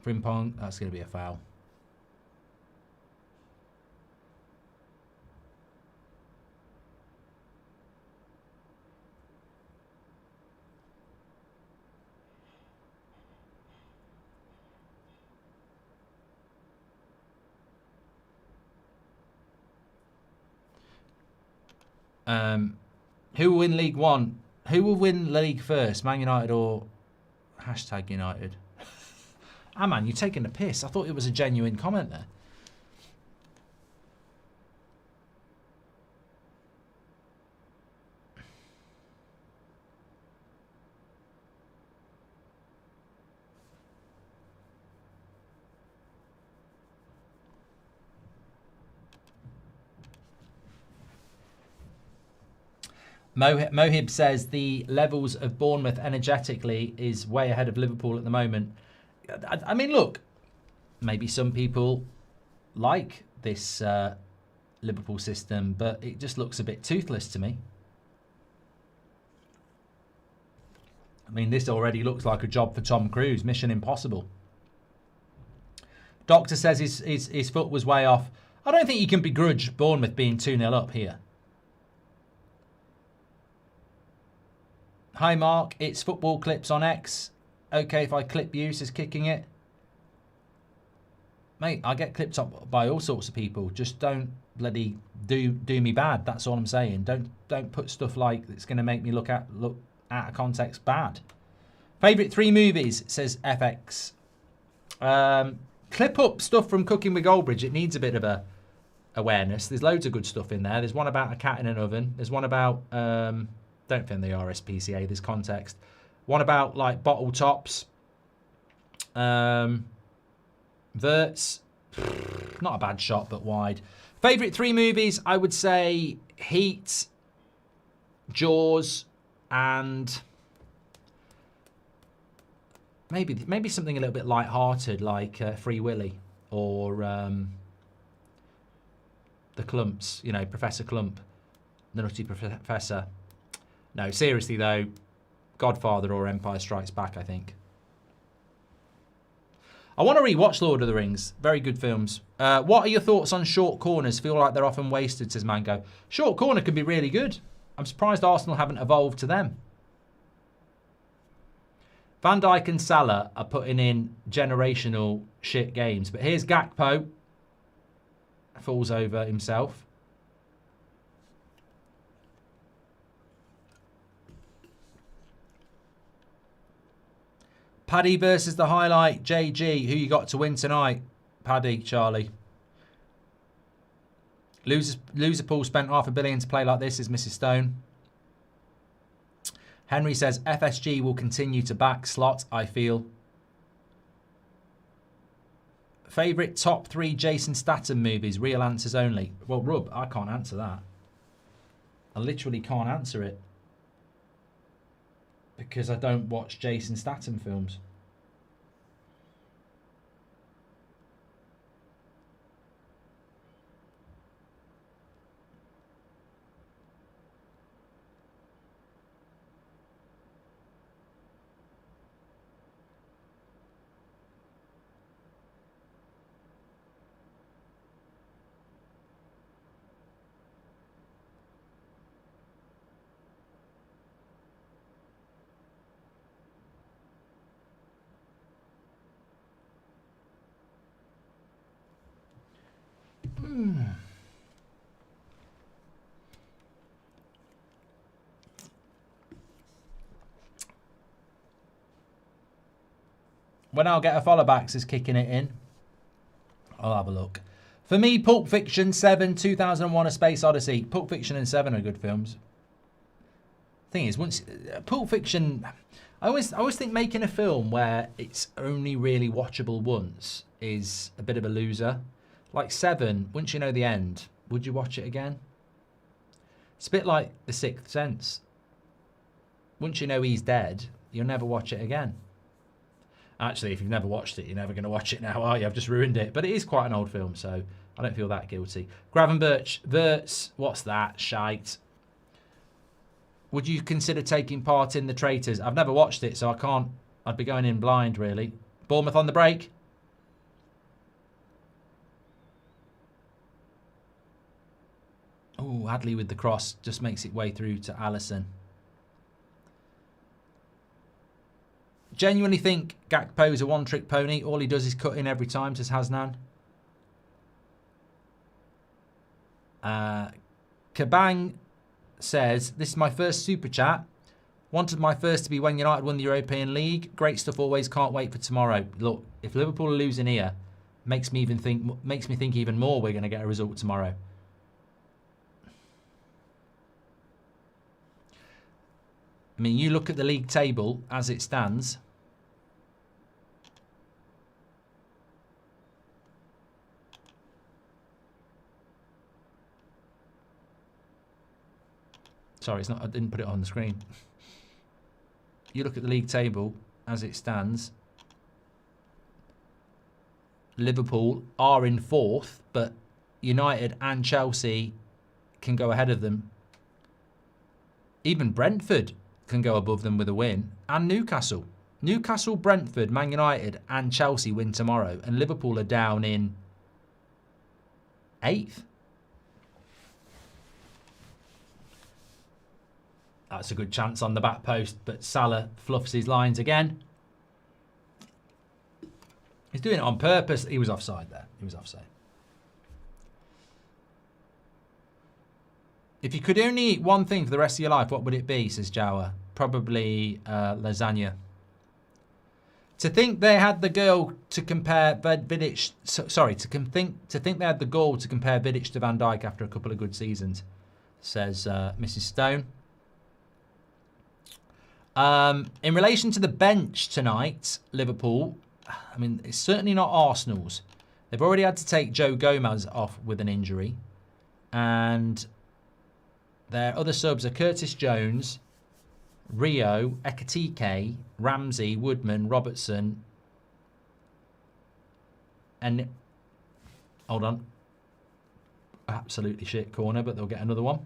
Frimpong, that's going to be a foul. Who will win League One? Who will win League first? Man United or hashtag United? Ah, man, you're taking the piss. I thought it was a genuine comment there. Mohib says the levels of Bournemouth energetically is way ahead of Liverpool at the moment. I mean, look, maybe some people like this Liverpool system, but it just looks a bit toothless to me. I mean, this already looks like a job for Tom Cruise. Mission Impossible. Doctor says his foot was way off. I don't think you can begrudge Bournemouth being 2-0 up here. Hi, Mark. It's Football Clips on X. Okay if I clip you, says Kicking It. Mate, I get clipped up by all sorts of people. Just don't bloody do me bad. That's all I'm saying. Don't put stuff like that's going to make me look out of context bad. Favourite 3 movies, says FX. Clip up stuff from Cooking with Goldbridge. It needs a bit of a awareness. There's loads of good stuff in there. There's one about a cat in an oven. There's one about... don't think they are SPCA, there's context. One about like bottle tops. Verts. Not a bad shot, but wide. Favourite 3 movies, I would say Heat, Jaws, and maybe something a little bit light-hearted like Free Willy or The Clumps, you know, Professor Clump, The Nutty Professor. No, seriously though, Godfather or Empire Strikes Back, I think. I want to rewatch Lord of the Rings. Very good films. What are your thoughts on short corners? Feel like they're often wasted, says Mango. Short corner can be really good. I'm surprised Arsenal haven't evolved to them. Van Dijk and Salah are putting in generational shit games. But here's Gakpo. Falls over himself. Paddy versus the highlight. JG, who you got to win tonight? Paddy, Charlie. Loser pool spent $500 million to play like this, is Mrs. Stone. Henry says, FSG will continue to back Slot, I feel. Favourite top 3 Jason Statham movies? Real answers only. Well, Rub, I can't answer that. I literally can't answer it. Because I don't watch Jason Statham films. When I'll get a follow back, says Kicking It In. I'll have a look. For me, Pulp Fiction, 7, 2001 A Space Odyssey. Pulp Fiction and 7 are good films. Thing is, once Pulp Fiction, I always think making a film where it's only really watchable once is a bit of a loser. Like 7, once you know the end, would you watch it again? It's a bit like The Sixth Sense. Once you know he's dead, you'll never watch it again. Actually, if you've never watched it, you're never going to watch it now, are you? I've just ruined it. But it is quite an old film, so I don't feel that guilty. Gravenberch, Verts, what's that? Shite. Would you consider taking part in The Traitors? I've never watched it, so I can't. I'd be going in blind, really. Bournemouth on the break. Oh, Hadley with the cross just makes it way through to Alisson. Genuinely think Gakpo's a one-trick pony. All he does is cut in every time, says Hasnan. Kabang says, this is my first super chat. Wanted my first to be when United won the European League. Great stuff always. Can't wait for tomorrow. Look, if Liverpool are losing here, makes me think even more we're going to get a result tomorrow. I mean, you look at the league table as it stands. Sorry, it's not. I didn't put it on the screen. You look at the league table as it stands. Liverpool are in 4th, but United and Chelsea can go ahead of them. Even Brentford can go above them with a win. And Newcastle. Newcastle, Brentford, Man United and Chelsea win tomorrow. And Liverpool are down in 8th. That's a good chance on the back post, but Salah fluffs his lines again. He's doing it on purpose. He was offside there. He was offside. If you could only eat one thing for the rest of your life, what would it be, says Jawa? Probably lasagna. To think they had the goal to compare Vidic... Sorry, to think they had the goal to compare Vidic to Van Dijk after a couple of good seasons, says Mrs. Stone. In relation to the bench tonight, Liverpool, I mean, it's certainly not Arsenal's. They've already had to take Joe Gomez off with an injury. And their other subs are Curtis Jones, Rio, Ekatike, Ramsey, Woodman, Robertson. And, hold on. Absolutely shit corner, but they'll get another one.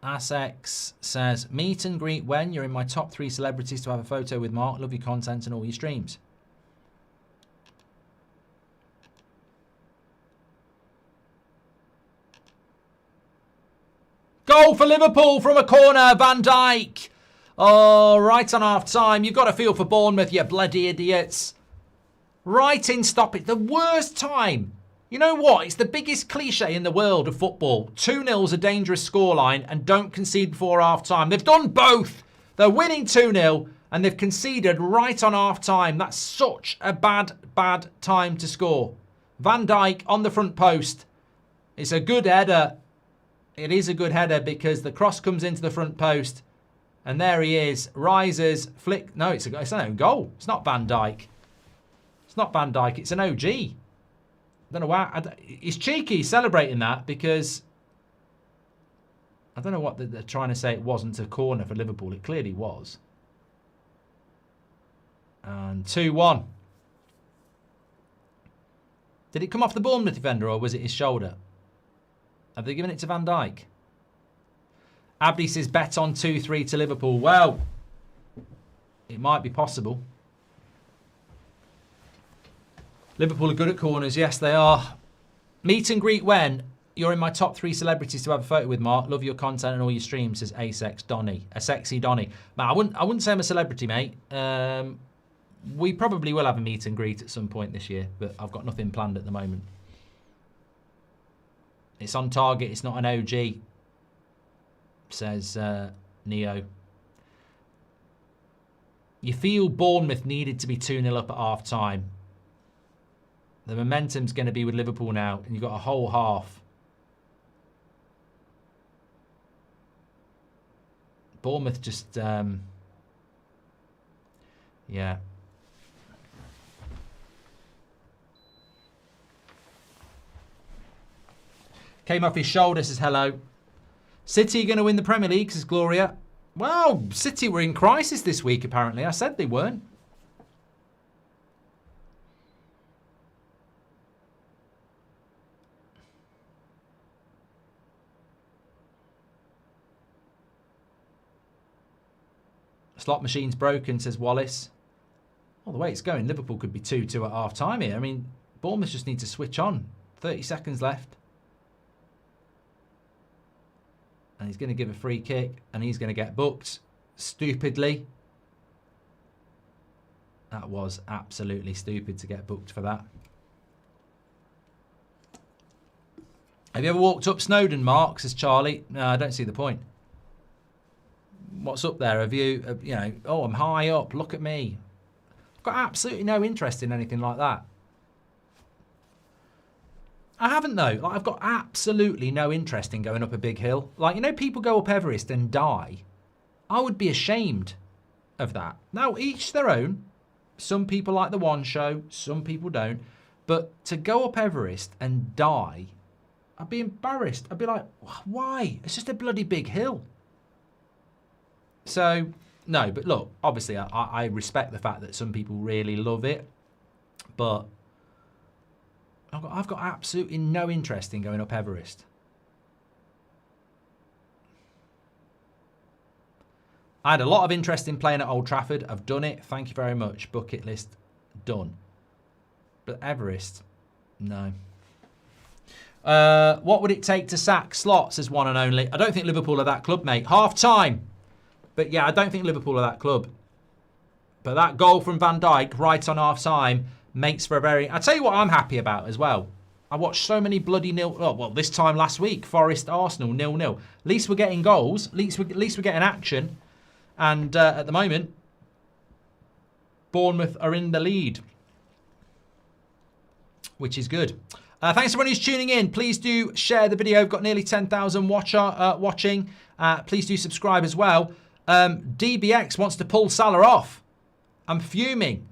Asex says, meet and greet when you're in my top 3 celebrities to have a photo with Mark. Love your content and all your streams. Goal for Liverpool from a corner, Van Dijk. Oh, right on half time. You've got to feel for Bournemouth, you bloody idiots. Right in stoppage. The worst time. You know what? It's the biggest cliche in the world of football. 2-0 is a dangerous scoreline and don't concede before half-time. They've done both. They're winning 2-0 and they've conceded right on half-time. That's such a bad time to score. Van Dijk on the front post. It's a good header. It is a good header because the cross comes into the front post. And there he is. Rises, flick. No, it's an own goal. It's not Van Dijk. It's not Van Dijk. It's an OG. I don't know why. He's cheeky celebrating that because I don't know what they're trying to say. It wasn't a corner for Liverpool. It clearly was. And 2-1. Did it come off the Bournemouth defender or was it his shoulder? Have they given it to Van Dijk? Abdi says bet on 2-3 to Liverpool. Well, it might be possible. Liverpool are good at corners. Yes, they are. Meet and greet when you're in my top 3 celebrities to have a photo with, Mark. Love your content and all your streams, says Asex Donny. A sexy Donny. Man, I wouldn't say I'm a celebrity, mate. We probably will have a meet and greet at some point this year, but I've got nothing planned at the moment. It's on target. It's not an OG, says Neo. You feel Bournemouth needed to be 2-0 up at half-time. The momentum's going to be with Liverpool now, and you've got a whole half. Bournemouth just, yeah. Came off his shoulder, says hello. City going to win the Premier League, says Gloria. Well, City were in crisis this week, apparently. I said they weren't. Slot machine's broken, says Wallace. Well, the way it's going, Liverpool could be 2-2 at half-time here. I mean, Bournemouth just need to switch on. 30 seconds left. And he's going to give a free kick, and he's going to get booked. Stupidly. That was absolutely stupid to get booked for that. Have you ever walked up Snowdon, Mark? Says Charlie. No, I don't see the point. What's up there? Have you, you know, oh, I'm high up. Look at me. I've got absolutely no interest in anything like that. I haven't, though. Like, I've got absolutely no interest in going up a big hill. Like, you know, people go up Everest and die. I would be ashamed of that. Now, each their own. Some people like the one show. Some people don't. But to go up Everest and die, I'd be embarrassed. I'd be like, why? It's just a bloody big hill. So, no, but look, obviously I respect the fact that some people really love it, but I've got absolutely no interest in going up Everest. I had a lot of interest in playing at Old Trafford. I've done it. Thank you very much. Bucket list done. But Everest, no. What would it take to sack Slots as one and only? I don't think Liverpool are that club, mate. Half time. But yeah, I don't think Liverpool are that club. But that goal from Van Dijk right on half time makes for a very... I'll tell you what I'm happy about as well. I watched so many bloody nil... Oh, well, this time last week, Forest Arsenal 0-0. At least we're getting goals. At least we're getting action. And at the moment, Bournemouth are in the lead, which is good. Thanks to everyone who's tuning in. Please do share the video. We've got nearly 10,000 watching. Please do subscribe as well. DBX wants to pull Salah off. I'm fuming.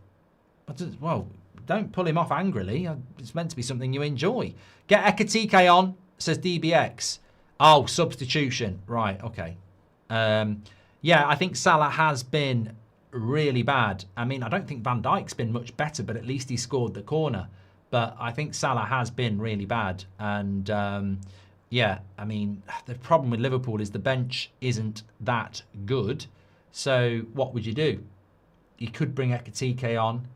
Well, don't pull him off angrily. It's meant to be something you enjoy. Get Ekatike on, says DBX. Oh, substitution. Right, okay. Yeah, I think Salah has been really bad. I mean, I don't think Van Dijk's been much better, but at least he scored the corner. But I think Salah has been really bad. And yeah, I mean, the problem with Liverpool is the bench isn't that good. So what would you do? You could bring Ekatike on.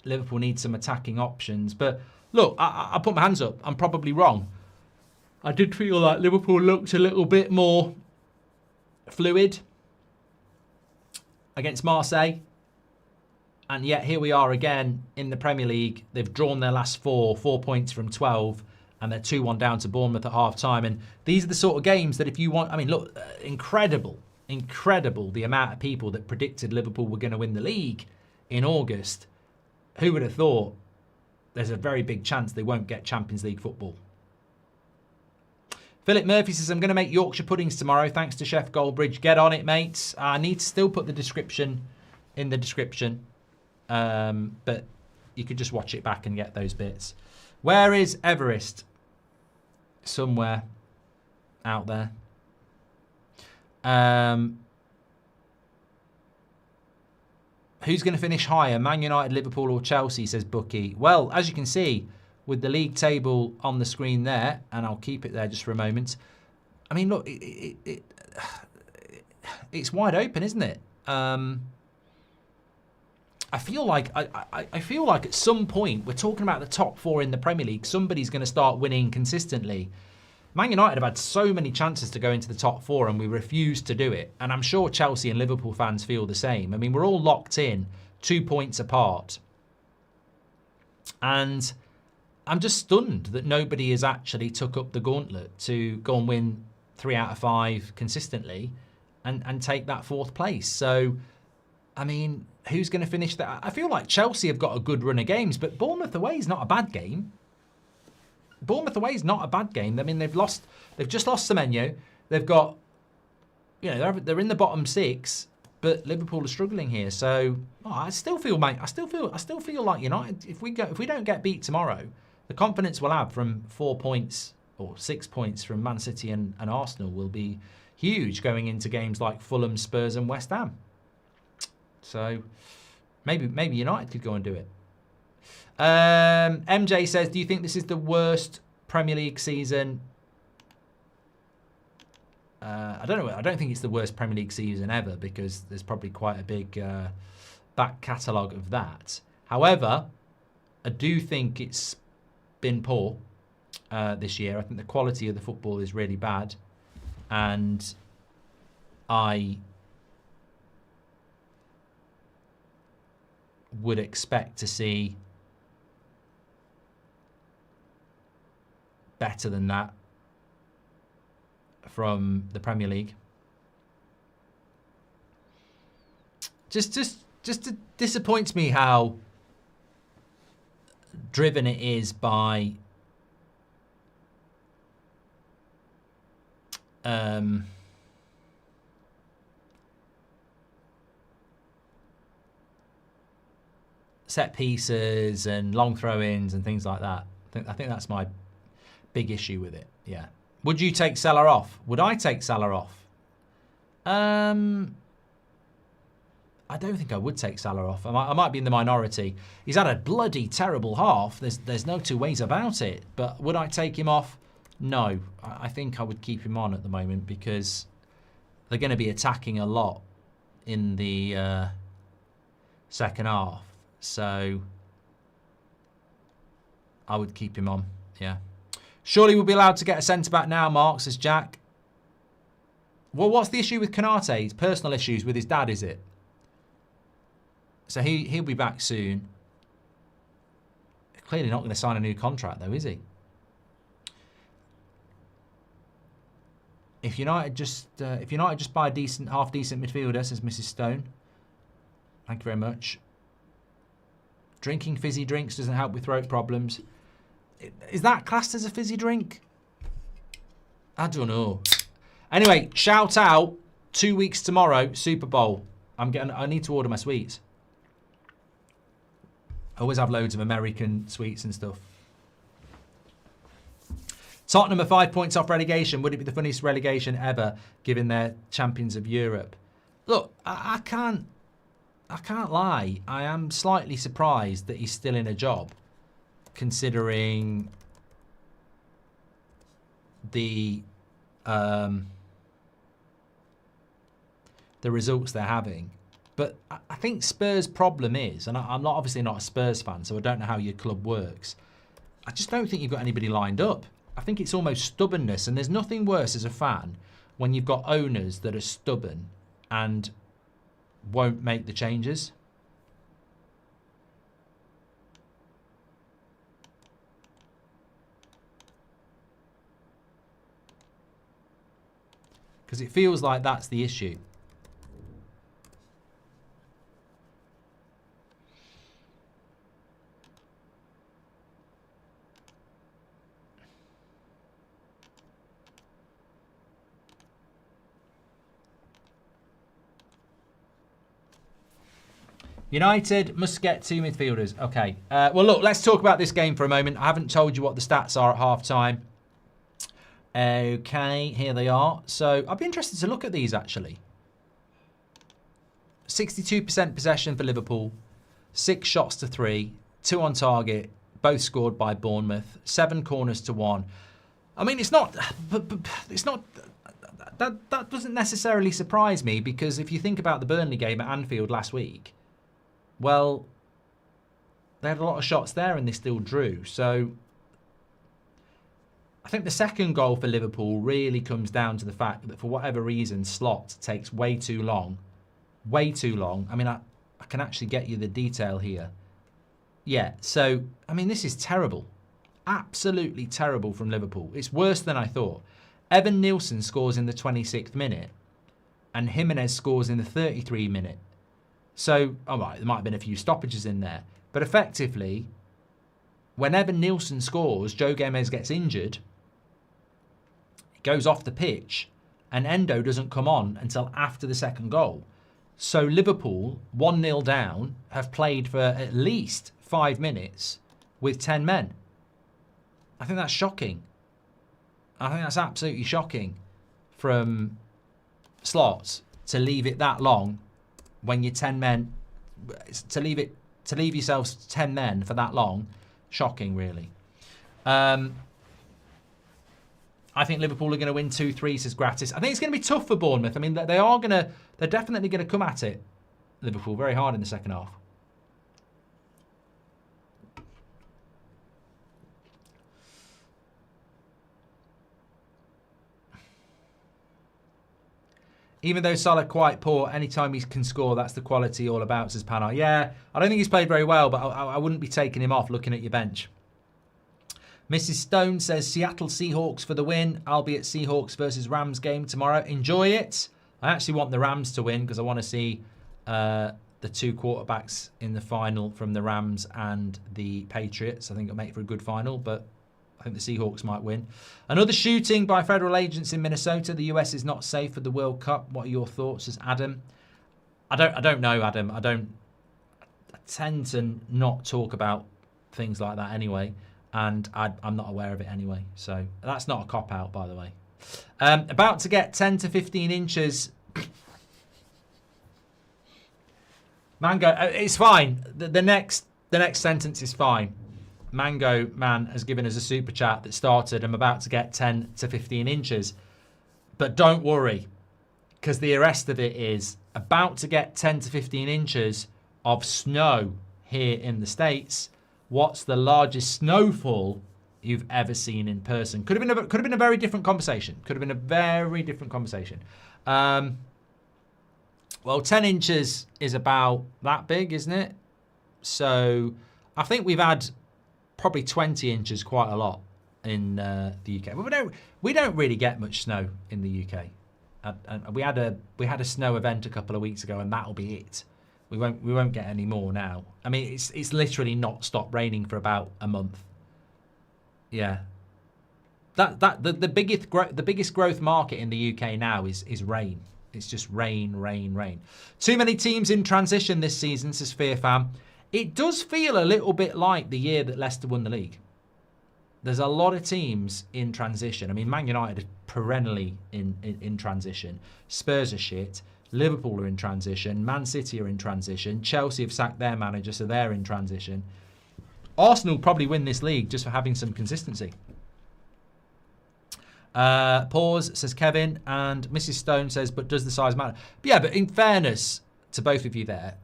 Liverpool needs some attacking options. But look, I put my hands up. I'm probably wrong. I did feel like Liverpool looked a little bit more fluid against Marseille. And yet here we are again in the Premier League. They've drawn their last 4 points from 12. And they're 2-1 down to Bournemouth at half-time. And these are the sort of games that if you want... I mean, look, incredible the amount of people that predicted Liverpool were going to win the league in August. Who would have thought there's a very big chance they won't get Champions League football? Philip Murphy says, I'm going to make Yorkshire puddings tomorrow thanks to Chef Goldbridge. Get on it, mates. I need to still put the description in the description. But you could just watch it back and get those bits. Where is Everest? Somewhere out there. Who's going to finish higher? Man United, Liverpool or Chelsea, says Bookie. Well, as you can see, with the league table on the screen there, and I'll keep it there just for a moment. I mean, look, it's wide open, isn't it? I feel like I feel like at some point we're talking about the top 4 in the Premier League. Somebody's going to start winning consistently. Man United have had so many chances to go into the top 4 and we refuse to do it. And I'm sure Chelsea and Liverpool fans feel the same. I mean, we're all locked in 2 points apart. And I'm just stunned that nobody has actually took up the gauntlet to go and win 3 out of 5 consistently and take that 4th place. So, I mean, who's going to finish that? I feel like Chelsea have got a good run of games, but Bournemouth away is not a bad game. Bournemouth away is not a bad game. I mean, they've just lost Semenyo. They've got, you know, they're in the bottom 6, but Liverpool are struggling here. So I still feel, mate. I still feel like United. If we don't get beat tomorrow, the confidence we'll have from 4 points or 6 points from Man City and Arsenal will be huge going into games like Fulham, Spurs, and West Ham. So maybe United could go and do it. MJ says, do you think this is the worst Premier League season? I don't know. I don't think it's the worst Premier League season ever because there's probably quite a big back catalogue of that. However, I do think it's been poor this year. I think the quality of the football is really bad. And I would expect to see better than that from the Premier League. Just it disappoints me how driven it is by set pieces and long throw-ins and things like that. I think that's my big issue with it. Yeah. Would you take Salah off? Would I take Salah off? I don't think I would take Salah off. I might be in the minority. He's had a bloody terrible half. There's no two ways about it. But would I take him off? No. I think I would keep him on at the moment because they're going to be attacking a lot in the second half. So I would keep him on. Yeah. Surely we'll be allowed to get a centre-back now, Mark, says Jack. Well, what's the issue with Konate? It's personal issues with his dad, is it? So he'll be back soon. Clearly not going to sign a new contract, though, is he? If United just buy a decent, half-decent midfielder, says Mrs. Stone. Thank you very much. Drinking fizzy drinks doesn't help with throat problems. Is that classed as a fizzy drink? I don't know. Anyway, shout out 2 weeks tomorrow, Super Bowl. I need to order my sweets. I always have loads of American sweets and stuff. Tottenham are 5 points off relegation. Would it be the funniest relegation ever, given they're champions of Europe? Look, I can't lie. I am slightly surprised that he's still in a job, considering the results they're having. But I think Spurs' problem is, and I'm obviously not a Spurs fan, so I don't know how your club works. I just don't think you've got anybody lined up. I think it's almost stubbornness, and there's nothing worse as a fan when you've got owners that are stubborn and won't make the changes. Because it feels like that's the issue. United must get 2 midfielders. Okay. Well, look, let's talk about this game for a moment. I haven't told you what the stats are at half-time. Okay, here they are. So I'd be interested to look at these, actually. 62% possession for Liverpool. 6 shots to 3. 2 on target. Both scored by Bournemouth. 7 corners to 1. I mean, it's not... It's not... That doesn't necessarily surprise me, because if you think about the Burnley game at Anfield last week... Well, they had a lot of shots there and they still drew. So I think the second goal for Liverpool really comes down to the fact that for whatever reason, Slot takes way too long. Way too long. I mean, I can actually get you the detail here. Yeah, so, I mean, this is terrible. Absolutely terrible from Liverpool. It's worse than I thought. Evan Nielsen scores in the 26th minute and Jimenez scores in the 33rd minute. So, all right, there might have been a few stoppages in there. But effectively, whenever Nielsen scores, Joe Gomez gets injured, he goes off the pitch, and Endo doesn't come on until after the second goal. So Liverpool, 1-0 down, have played for at least 5 minutes with 10 men. I think that's shocking. I think that's absolutely shocking from Slots to leave it that long. When you're 10 men, to leave yourselves 10 men for that long, shocking, really. I think Liverpool are going to win 2-3, says Gratis. I think it's going to be tough for Bournemouth. I mean, they're definitely going to come at it, Liverpool, very hard in the second half. Even though Salah quite poor, anytime he can score, that's the quality all about, says Panar. Yeah, I don't think he's played very well, but I wouldn't be taking him off looking at your bench. Mrs. Stone says Seattle Seahawks for the win. I'll be at Seahawks versus Rams game tomorrow. Enjoy it. I actually want the Rams to win because I want to see the two quarterbacks in the final from the Rams and the Patriots. I think it'll make for a good final, but I think the Seahawks might win. Another shooting by federal agents in Minnesota. The US is not safe for the World Cup. What are your thoughts, says Adam? I don't know, Adam. I tend to not talk about things like that anyway. And I'm not aware of it anyway. So that's not a cop-out, by the way. About to get 10 to 15 inches. Mango, it's fine. The next sentence is fine. Mango Man has given us a super chat that started, I'm about to get 10 to 15 inches. But don't worry, because the rest of it is about to get 10 to 15 inches of snow here in the States. What's the largest snowfall you've ever seen in person? Could have been a very different conversation. Well, 10 inches is about that big, isn't it? So I think we've had probably 20 inches quite a lot in the UK. But we don't really get much snow in the UK. And we had a snow event a couple of weeks ago, and that'll be it. We won't get any more now. I mean, it's literally not stopped raining for about a month. Yeah. The biggest growth market in the UK now is rain. It's just rain, rain, rain. Too many teams in transition this season, says Fear Fam. It does feel a little bit like the year that Leicester won the league. There's a lot of teams in transition. I mean, Man United are perennially in transition. Spurs are shit. Liverpool are in transition. Man City are in transition. Chelsea have sacked their manager, so they're in transition. Arsenal probably win this league just for having some consistency. Pause, says Kevin. And Mrs. Stone says, but does the size matter? But yeah, but in fairness to both of you there,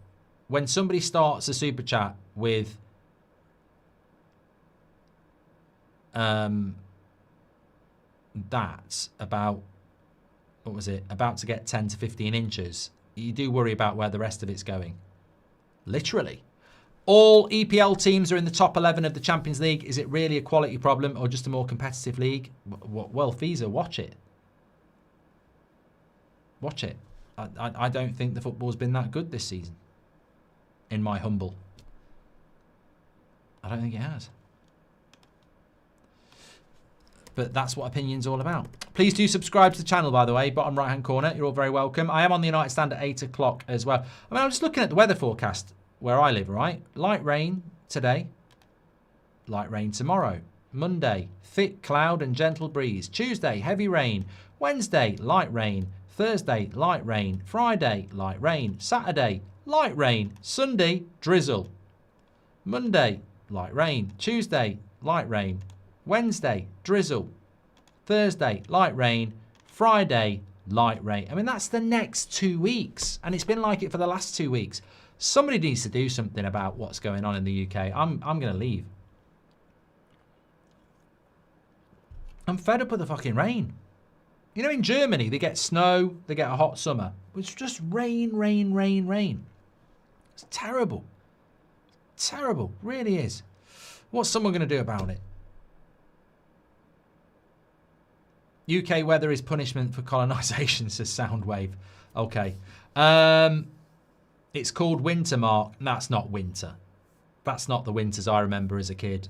when somebody starts a super chat with that about, what was it, about to get 10 to 15 inches, you do worry about where the rest of it's going. Literally. All EPL teams are in the top 11 of the Champions League. Is it really a quality problem or just a more competitive league? Well, Fiza, watch it. Watch it. I don't think the football's been that good this season. In my humble. I don't think it has. But that's what opinion's all about. Please do subscribe to the channel, by the way. Bottom right-hand corner. You're all very welcome. I am on the United Stand at 8 o'clock as well. I mean, I'm just looking at the weather forecast where I live, right? Light rain today. Light rain tomorrow. Monday, thick cloud and gentle breeze. Tuesday, heavy rain. Wednesday, light rain. Thursday, light rain. Friday, light rain. Saturday, light rain. Sunday, drizzle. Monday, light rain. Tuesday, light rain. Wednesday, drizzle. Thursday, light rain. Friday, light rain. I mean, that's the next 2 weeks. And it's been like it for the last 2 weeks. Somebody needs to do something about what's going on in the UK. I'm going to leave. I'm fed up with the fucking rain. You know, in Germany, they get snow, they get a hot summer. It's just rain, rain, rain, rain. It's terrible. Terrible. Really is. What's someone going to do about it? UK weather is punishment for colonisation, says Soundwave. Okay. It's called winter, Mark. That's not winter. That's not the winters I remember as a kid.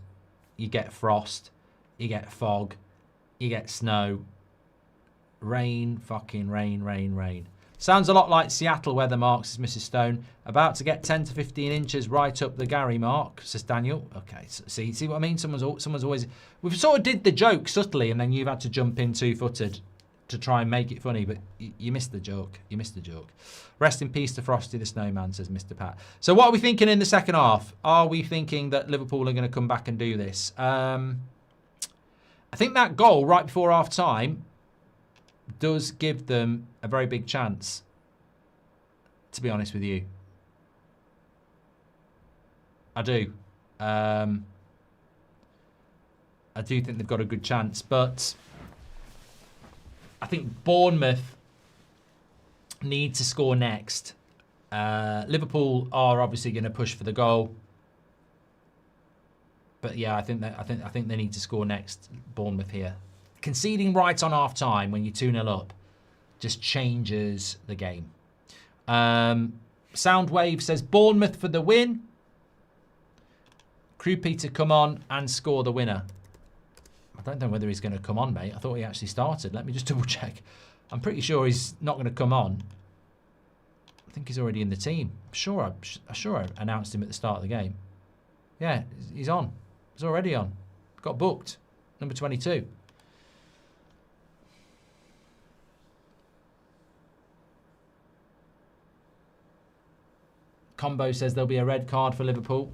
You get frost. You get fog. You get snow. Rain, fucking rain, rain, rain. Sounds a lot like Seattle weather, Mark, says Mrs. Stone. About to get 10 to 15 inches right up the Gary mark, says Daniel. Okay, so see what I mean? Someone's always... We've sort of did the joke subtly, and then you've had to jump in two-footed to try and make it funny, but you missed the joke. You missed the joke. Rest in peace to Frosty the Snowman, says Mr. Pat. So what are we thinking in the second half? Are we thinking that Liverpool are going to come back and do this? I think that goal right before half-time does give them a very big chance, to be honest with you. I do. I do think they've got a good chance, but I think Bournemouth need to score next. Liverpool are obviously going to push for the goal. But yeah, I think they need to score next, Bournemouth here. Conceding right on half-time when you're 2-0 up just changes the game. Soundwave says Bournemouth for the win. Krupi to come on and score the winner. I don't know whether he's going to come on, mate. I thought he actually started. Let me just double check. I'm pretty sure he's not going to come on. I think he's already in the team. I'm sure I announced him at the start of the game. Yeah, he's on. He's already on. Got booked. Number 22. Combo says there'll be a red card for Liverpool.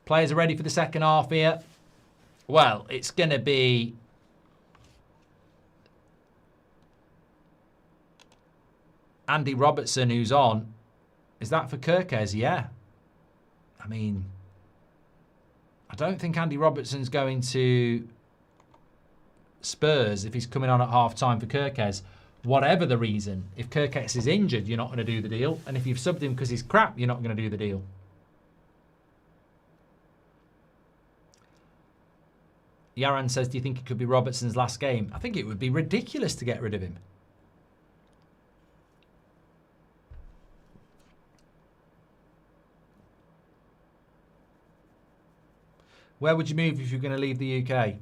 Players are ready for the second half here. Well, it's going to be Andy Robertson who's on. Is that for Kirkes? Yeah. I mean, I don't think Andy Robertson's going to Spurs if he's coming on at half-time for Kirkes. Whatever the reason, if Kirkes is injured, you're not going to do the deal. And if you've subbed him because he's crap, you're not going to do the deal. Yaran says, do you think it could be Robertson's last game? I think it would be ridiculous to get rid of him. Where would you move if you're going to leave the UK?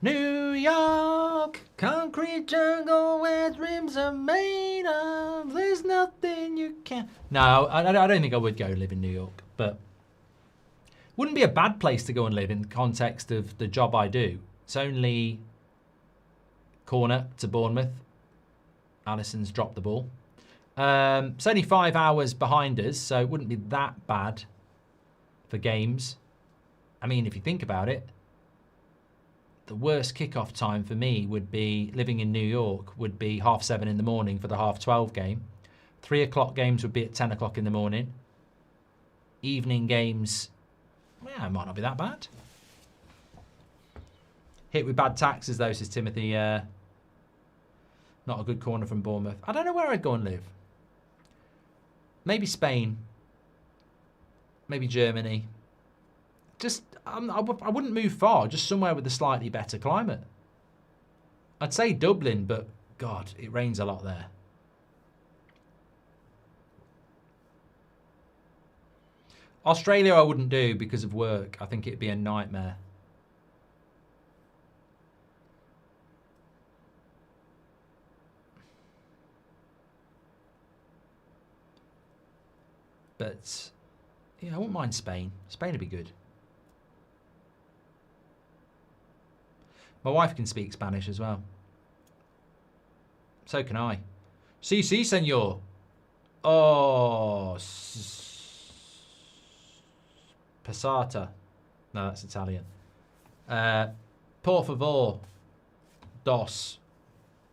New York, concrete jungle where dreams are made of. There's nothing you can... No, I don't think I would go live in New York, but wouldn't be a bad place to go and live in the context of the job I do. It's only corner to Bournemouth. Alisson's dropped the ball. It's only 5 hours behind us, so it wouldn't be that bad for games. I mean, if you think about it, the worst kickoff time for me would be, living in New York, would be 7:30 in the morning for the 12:30 game. 3 o'clock games would be at 10 o'clock in the morning. Evening games, yeah, it might not be that bad. Hit with bad taxes though, says Timothy. Not a good corner from Bournemouth. I don't know where I'd go and live. Maybe Spain. Maybe Germany. Just, I wouldn't move far. Just somewhere with a slightly better climate. I'd say Dublin, but God, it rains a lot there. Australia I wouldn't do because of work. I think it'd be a nightmare. But yeah, I wouldn't mind Spain. Spain would be good. My wife can speak Spanish as well. So can I. Si, si, senor. Oh, passata. No, that's Italian. Por favor. Dos.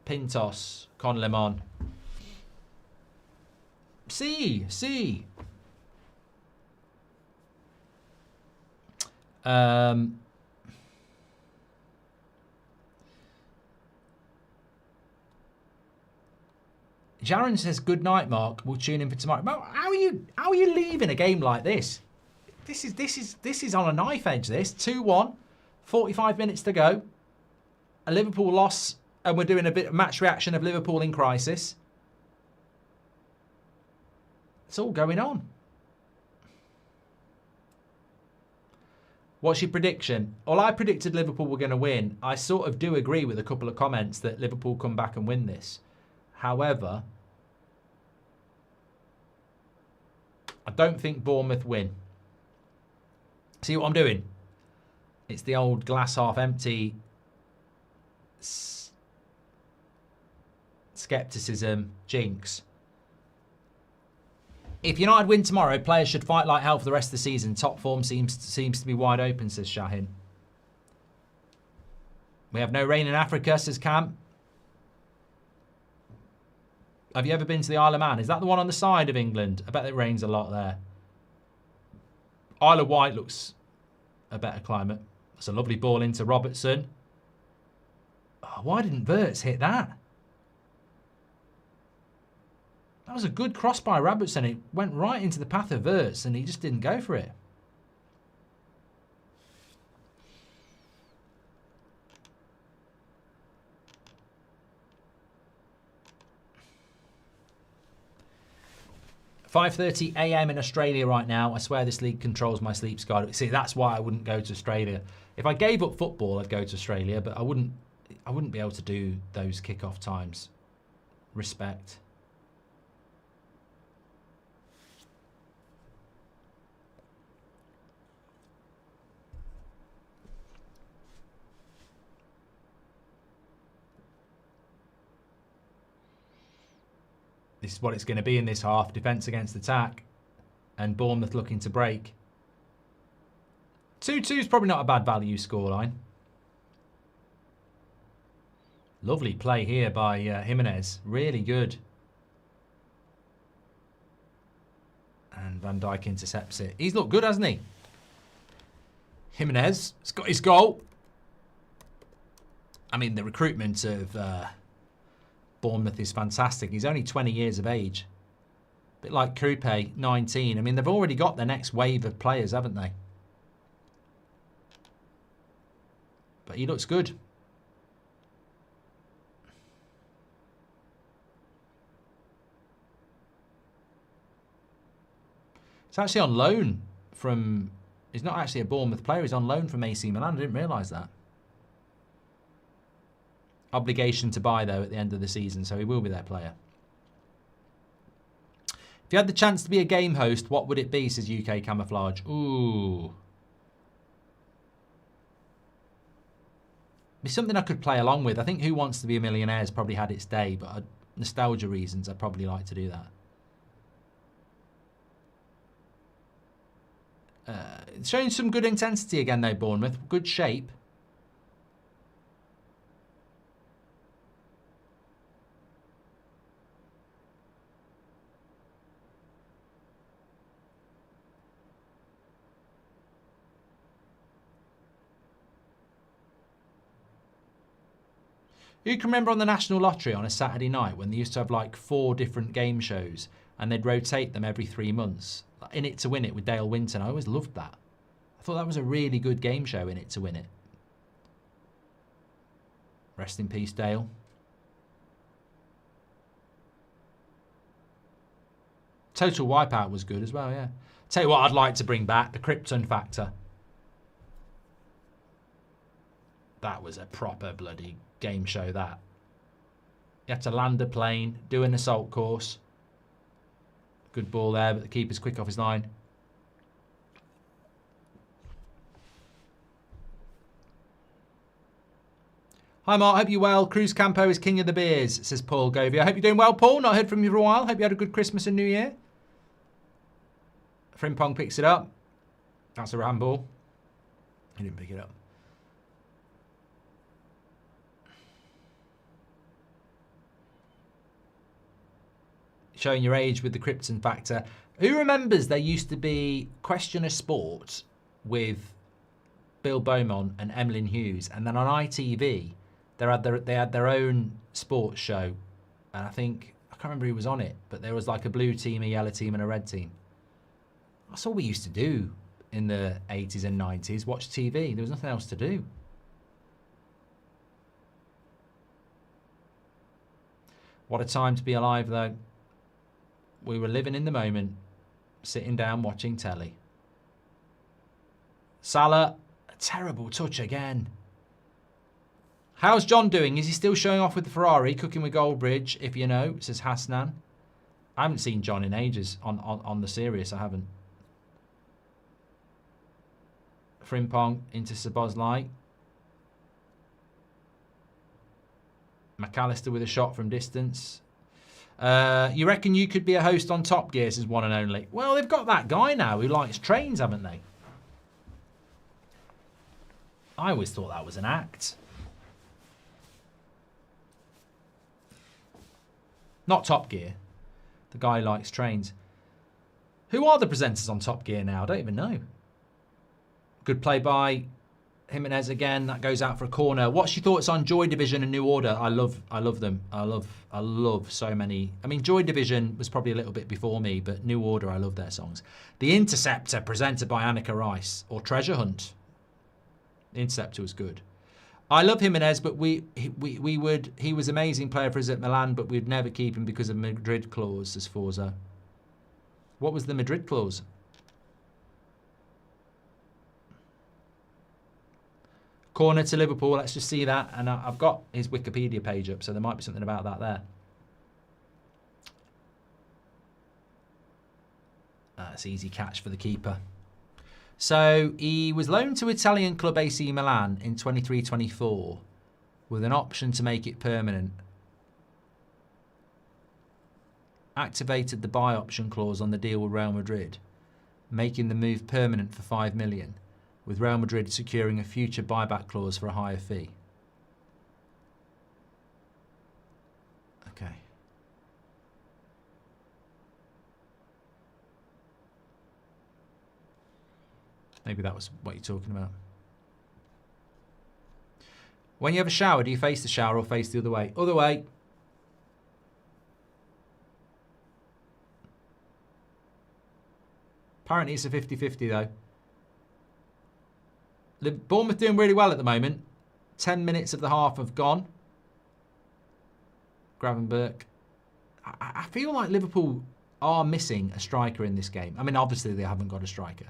Pintos. Con limon. Si, si. Jaron says, "Good night, Mark. We'll tune in for tomorrow." Mark, how are you leaving a game like this? This is on a knife edge. This 2-1, 45 minutes to go. A Liverpool loss, and we're doing a bit of match reaction of Liverpool in crisis. It's all going on. What's your prediction? Well, I predicted Liverpool were going to win. I sort of do agree with a couple of comments that Liverpool come back and win this. However, I don't think Bournemouth win. See what I'm doing? It's the old glass half empty skepticism jinx. If United win tomorrow, players should fight like hell for the rest of the season. Top form seems to be wide open, says Shahin. We have no rain in Africa, says Cam. Have you ever been to the Isle of Man? Is that the one on the side of England? I bet it rains a lot there. Isle of Wight looks a better climate. It's a lovely ball into Robertson. Oh, why didn't Wirtz hit that? That was a good cross by Robertson. It went right into the path of Wirtz and he just didn't go for it. $5:30 a.m. in Australia right now. I swear this league controls my sleep schedule. See, that's why I wouldn't go to Australia. If I gave up football, I'd go to Australia, but I wouldn't be able to do those kickoff times. Respect. This is what it's going to be in this half. Defence against attack. And Bournemouth looking to break. 2-2 is probably not a bad value scoreline. Lovely play here by Jimenez. Really good. And Van Dijk intercepts it. He's looked good, hasn't he? Jimenez has got his goal. I mean, the recruitment of Bournemouth is fantastic. He's only 20 years of age. A bit like Coupe, 19. I mean, they've already got their next wave of players, haven't they? But he looks good. He's actually on loan from... He's not actually a Bournemouth player. He's on loan from AC Milan. I didn't realise that. Obligation to buy, though, at the end of the season, so he will be their player. If you had the chance to be a game host, what would it be, says UK Camouflage? Ooh. Be something I could play along with. I think Who Wants to Be a Millionaire has probably had its day, but nostalgia reasons, I'd probably like to do that. Showing some good intensity again, though, Bournemouth. Good shape. Who can remember on the National Lottery on a Saturday night when they used to have like 4 different game shows and they'd rotate them every 3 months? In It to Win It with Dale Winton. I always loved that. I thought that was a really good game show, In It to Win It. Rest in peace, Dale. Total Wipeout was good as well, yeah. Tell you what I'd like to bring back, the Krypton Factor. That was a proper bloody game show, that. You had to land a plane, do an assault course. Good ball there, but the keeper's quick off his line. Hi Mark, hope you're well. Cruz Campo is king of the beers, says Paul Govey. I hope you're doing well, Paul. Not heard from you for a while. Hope you had a good Christmas and New Year. Frimpong picks it up. That's a ramble. He didn't pick it up. Showing your age with the Krypton Factor. Who remembers there used to be Question of Sport with Bill Beaumont and Emlyn Hughes, and then on ITV they had their own sports show, and I can't remember who was on it, but there was like a blue team, a yellow team, and a red team. That's all we used to do in the 80s and 90s. Watch TV. There was nothing else to do. What a time to be alive, though. We were living in the moment, sitting down watching telly. Salah, a terrible touch again. How's John doing? Is he still showing off with the Ferrari, cooking with Goldbridge, if you know, says Hasnan. I haven't seen John in ages on the Sirius, I haven't. Frimpong into Szoboszlai. McAllister with a shot from distance. You reckon you could be a host on Top Gear, says One and Only? Well, they've got that guy now who likes trains, haven't they? I always thought that was an act. Not Top Gear. The guy likes trains. Who are the presenters on Top Gear now? I don't even know. Good play by Jimenez again. That goes out for a corner. What's your thoughts on Joy Division and New Order? I love them. I love so many. I mean, Joy Division was probably a little bit before me, but New Order, I love their songs. The Interceptor, presented by Annika Rice, or Treasure Hunt. The Interceptor was good. I love Jimenez, but he was an amazing player for us at Milan, but we'd never keep him because of Madrid clause, says Forza. What was the Madrid clause? Corner to Liverpool, let's just see that. And I've got his Wikipedia page up, so there might be something about that there. That's an easy catch for the keeper. So he was loaned to Italian club AC Milan in 23-24 with an option to make it permanent. Activated the buy option clause on the deal with Real Madrid, making the move permanent for $5 million, with Real Madrid securing a future buyback clause for a higher fee. Okay. Maybe that was what you're talking about. When you have a shower, do you face the shower or face the other way? Other way. Apparently it's a 50-50 though. Bournemouth doing really well at the moment. 10 minutes of the half have gone. Gravenberch. I feel like Liverpool are missing a striker in this game. I mean, obviously they haven't got a striker.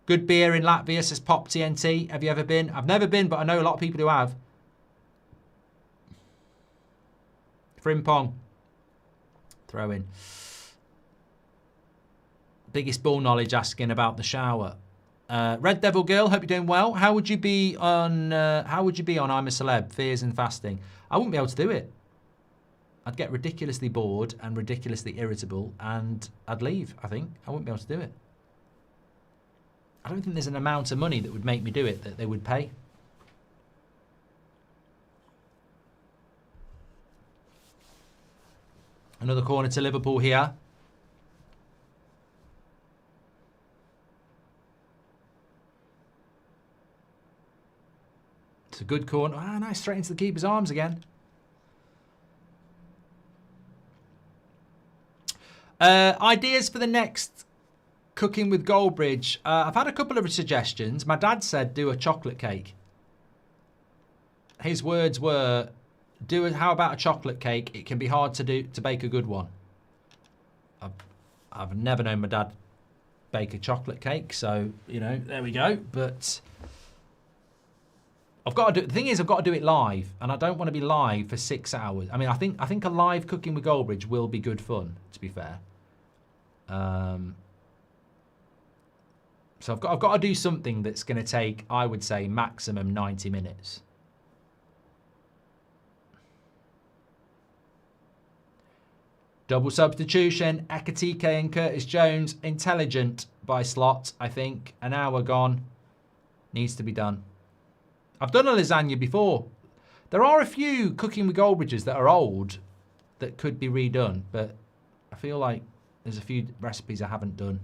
Good beer in Latvia, says Pop TNT. Have you ever been? I've never been, but I know a lot of people who have. Frimpong. Throw in. Biggest ball knowledge asking about the shower. Red Devil Girl, hope you're doing well. How would you be on I'm a Celeb, Fears and Fasting? I wouldn't be able to do it. I'd get ridiculously bored and ridiculously irritable and I'd leave, I think. I wouldn't be able to do it. I don't think there's an amount of money that would make me do it that they would pay. Another corner to Liverpool here. It's a good corner. Ah, nice, straight into the keeper's arms again. Ideas for the next Cooking with Goldbridge. I've had a couple of suggestions. My dad said do a chocolate cake. His words were, how about a chocolate cake? It can be hard to bake a good one. I've never known my dad bake a chocolate cake, so you know, there we go. But I've got to do. The thing is, I've got to do it live, and I don't want to be live for 6 hours. I mean, I think a live Cooking with Goldbridge will be good fun. To be fair. So I've got to do something that's going to take, I would say, maximum 90 minutes. Double substitution, Ekatike and Curtis Jones. Intelligent by slot, I think. An hour gone. Needs to be done. I've done a lasagna before. There are a few Cooking with Goldbridges that are old that could be redone, but I feel like there's a few recipes I haven't done.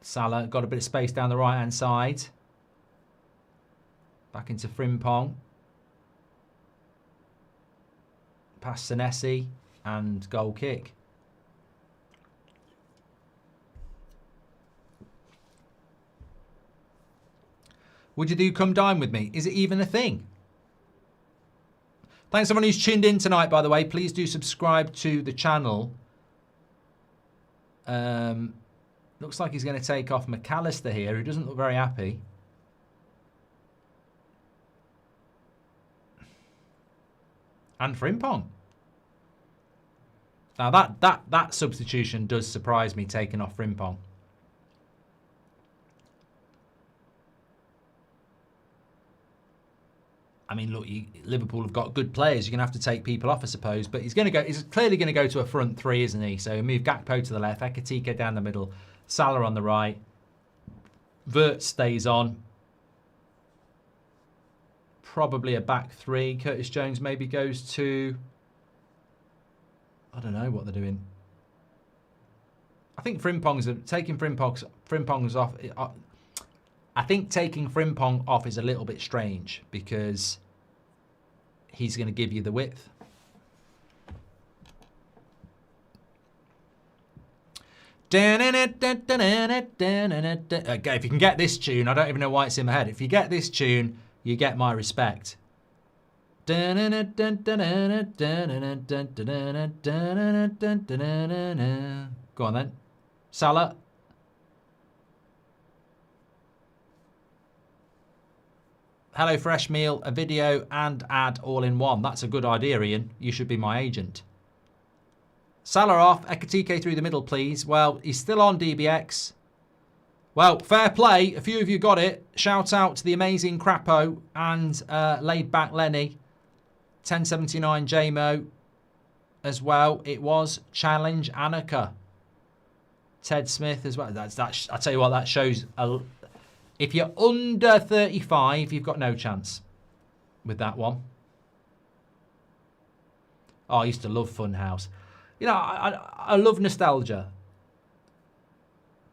Salah got a bit of space down the right-hand side. Back into Frimpong. Past Senesi and goal kick. Would you do come dine with me? Is it even a thing? Thanks everyone who's tuned in tonight, by the way. Please do subscribe to the channel. Looks like he's going to take off McAllister here, who doesn't look very happy. And Frimpong. Now that substitution does surprise me, taking off Frimpong. I mean, look, Liverpool have got good players. You're going to have to take people off, I suppose. But he's clearly going to go to a front three, isn't he? So move Gakpo to the left, Ekatike down the middle, Salah on the right. Vert stays on. Probably a back three. Curtis Jones maybe goes to I don't know what they're doing. I think taking Frimpongs off. I think taking Frimpong off is a little bit strange because he's going to give you the width. Okay, if you can get this tune, I don't even know why it's in my head. If you get this tune, you get my respect. Go on then. Salah. Hello Fresh Meal, a video and ad all in one. That's a good idea, Ian. You should be my agent. Salah off. Ekatike through the middle, please. Well, he's still on DBX. Well, fair play. A few of you got it. Shout out to the amazing Crapo and laid back Lenny. 1079 JMO as well. It was Challenge Annika. Ted Smith as well. That's I tell you what, that shows. If you're under 35, you've got no chance with that one. Oh, I used to love Funhouse. You know, I love nostalgia.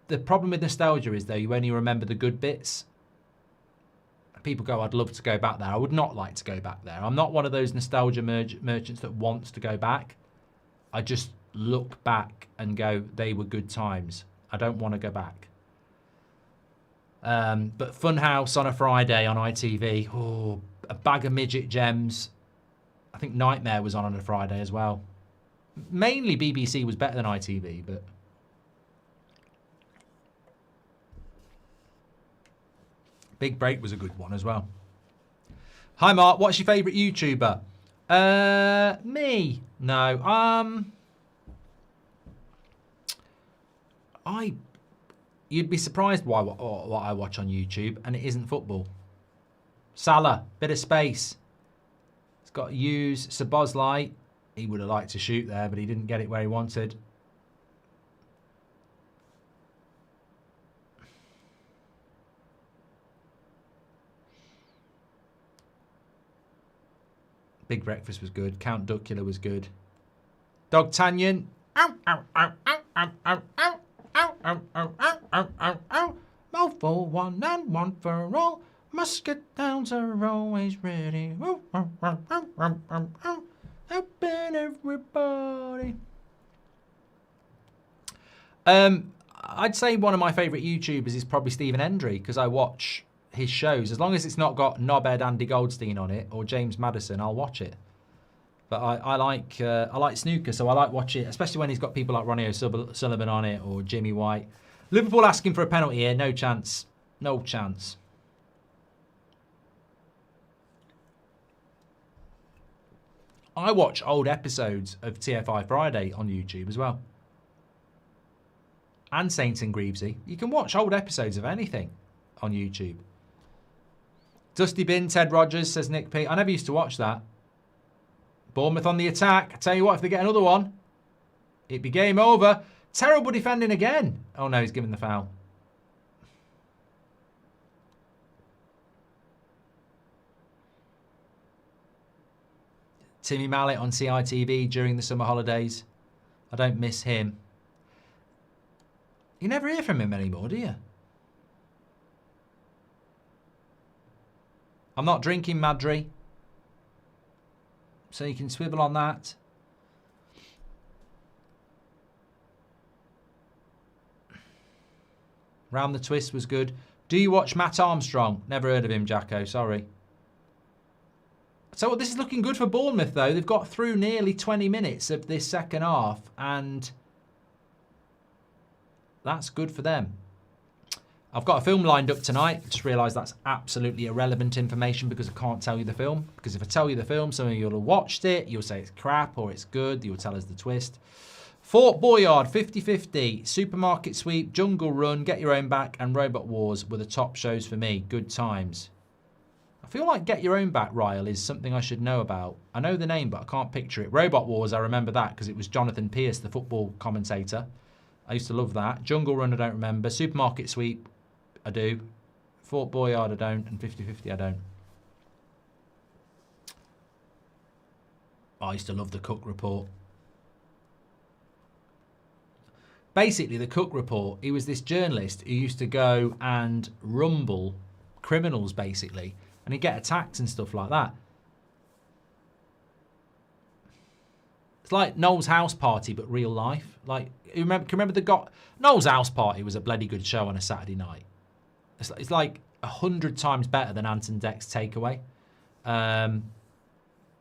The problem with nostalgia is, though, you only remember the good bits. People go, I'd love to go back there. I would not like to go back there. I'm not one of those nostalgia merchants that wants to go back. I just look back and go, they were good times. I don't want to go back. But Funhouse on a Friday on ITV. Oh, a bag of midget gems. I think Nightmare was on a Friday as well. Mainly BBC was better than ITV, but... Big Break was a good one as well. Hi, Mark. What's your favourite YouTuber? Me? No. You'd be surprised what I watch on YouTube, and it isn't football. Salah, bit of space. It's got to use Sabozlai. He would have liked to shoot there, but he didn't get it where he wanted. Big Breakfast was good. Count Duckula was good. Dog Tanyan. Ow, ow, ow, ow, ow, ow, ow, ow, ow, ow, ow, ow, ow. Mouthful one and one for all. Muscatowns are always ready. Ow, ow, ow, ow, ow, ow, ow. Helping everybody. I'd say one of my favourite YouTubers is probably Stephen Hendry because I watch his shows. As long as it's not got knobhead Andy Goldstein on it or James Maddison, I'll watch it. But I like snooker, so I like watching it, especially when he's got people like Ronnie O'Sullivan on it or Jimmy White. Liverpool asking for a penalty here, no chance. No chance. I watch old episodes of TFI Friday on YouTube as well. And Saints and Greavesy. You can watch old episodes of anything on YouTube. Dusty Bin, Ted Rogers, says Nick P. I never used to watch that. Bournemouth on the attack. I tell you what, if they get another one, it'd be game over. Terrible defending again. Oh no, he's given the foul. Timmy Mallet on CITV during the summer holidays. I don't miss him. You never hear from him anymore, do you? I'm not drinking, Madry. So you can swivel on that. Round the Twist was good. Do you watch Matt Armstrong? Never heard of him, Jacko. Sorry. So this is looking good for Bournemouth, though. They've got through nearly 20 minutes of this second half, and that's good for them. I've got a film lined up tonight. Just realised that's absolutely irrelevant information because I can't tell you the film. Because if I tell you the film, some of you will have watched it. You'll say it's crap or it's good. You'll tell us the twist. Fort Boyard, 50-50. Supermarket Sweep, Jungle Run, Get Your Own Back, and Robot Wars were the top shows for me. Good times. I feel like Get Your Own Back, Ryle, is something I should know about. I know the name, but I can't picture it. Robot Wars, I remember that because it was Jonathan Pierce, the football commentator. I used to love that. Jungle Run, I don't remember. Supermarket Sweep, I do. Fort Boyard, I don't. And 50-50, I don't. I used to love the Cook Report. basically the Cook report, he was this journalist who used to go and rumble criminals, basically, and he'd get attacked and stuff like that. It's like Noel's House Party, but real life. Like, can you remember Noel's House Party was a bloody good show on a Saturday night. It's like 100 times better than Ant and Dec's Takeaway. And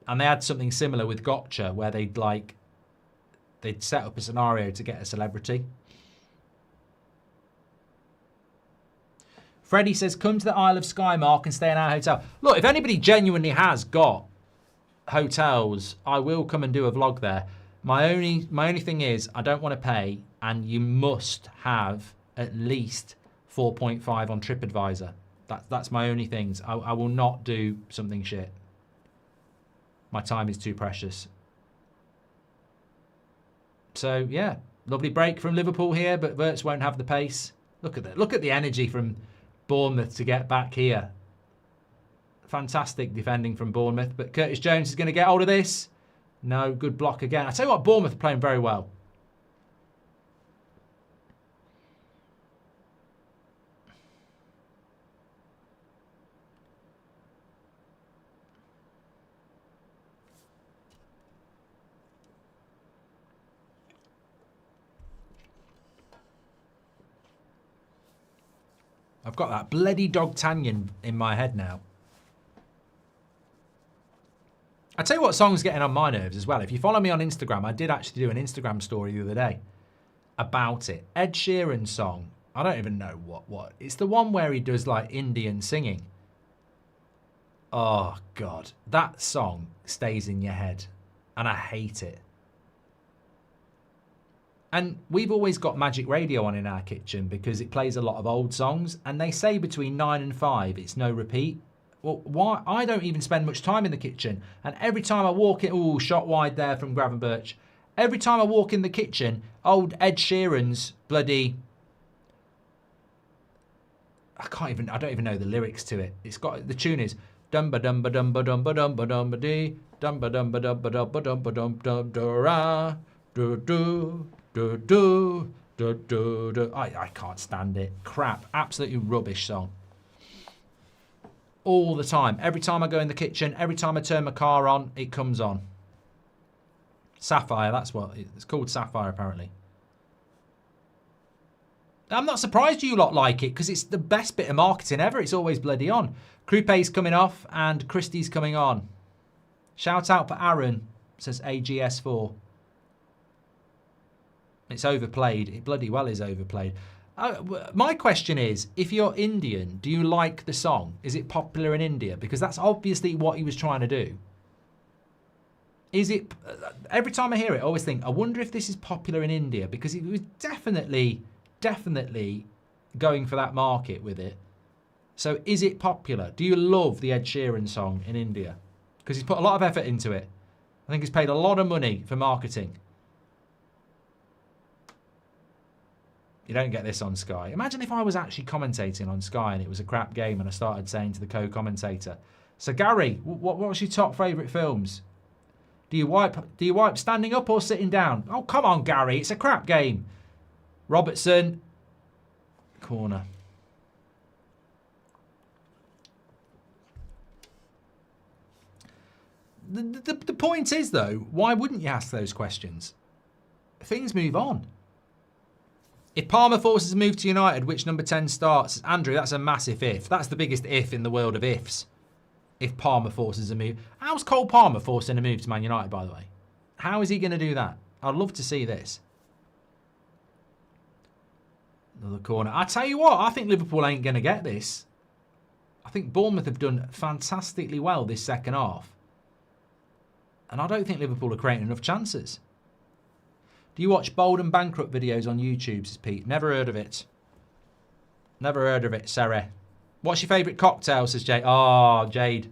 they had something similar with Gotcha, where they'd set up a scenario to get a celebrity. Freddie says, come to the Isle of Skye, Mark, and stay in our hotel. Look, if anybody genuinely has got hotels, I will come and do a vlog there. My only thing is, I don't want to pay, and you must have at least 4.5 on TripAdvisor. That's my only things. I will not do something shit. My time is too precious. So yeah, lovely break from Liverpool here, but Verts won't have the pace. Look at the energy from Bournemouth to get back here. Fantastic defending from Bournemouth, but Curtis Jones is going to get hold of this. No, good block again. I tell you what, Bournemouth are playing very well. I've got that bloody Dogtanian in my head now. I tell you what song's getting on my nerves as well. If you follow me on Instagram, I did actually do an Instagram story the other day about it. Ed Sheeran's song. I don't even know what. It's the one where he does like Indian singing. Oh, God. That song stays in your head. And I hate it. And we've always got Magic Radio on in our kitchen because it plays a lot of old songs. And they say between 9 and 5, it's no repeat. Well, why? I don't even spend much time in the kitchen. And every time I walk in... Ooh, shot wide there from Gravenberch. Every time I walk in the kitchen, old Ed Sheeran's bloody... I don't even know the lyrics to it. It's got... The tune is... Dumba dumba dumba dumba dumba dumba dee. Dumba dumba dumba dumba dumba dumba dumba ra. Do do do do do do do. I can't stand it. Crap. Absolutely rubbish song. All the time. Every time I go in the kitchen, every time I turn my car on, it comes on. Sapphire, that's what it's called. Sapphire, apparently. I'm not surprised you lot like it because it's the best bit of marketing ever. It's always bloody on. Croupe's coming off and Christie's coming on. Shout out for Aaron, says AGS4. It's overplayed. It bloody well is overplayed. My question is, if you're Indian, do you like the song? Is it popular in India? Because that's obviously what he was trying to do. Is it... every time I hear it, I always think, I wonder if this is popular in India. Because he was definitely going for that market with it. So is it popular? Do you love the Ed Sheeran song in India? Because he's put a lot of effort into it. I think he's paid a lot of money for marketing. You don't get this on Sky. Imagine if I was actually commentating on Sky and it was a crap game and I started saying to the co-commentator, so Gary, what's your top favourite films? Do you wipe standing up or sitting down? Oh, come on, Gary, it's a crap game. Robertson, corner. The point is, though, why wouldn't you ask those questions? Things move on. If Palmer forces a move to United, which number 10 starts? Andrew, that's a massive if. That's the biggest if in the world of ifs. If Palmer forces a move. How's Cole Palmer forcing a move to Man United, by the way? How is he going to do that? I'd love to see this. Another corner. I tell you what, I think Liverpool ain't going to get this. I think Bournemouth have done fantastically well this second half. And I don't think Liverpool are creating enough chances. Do you watch Bold and Bankrupt videos on YouTube, says Pete? Never heard of it. Never heard of it, Sarah. What's your favourite cocktail, says Jade? Oh, Jade.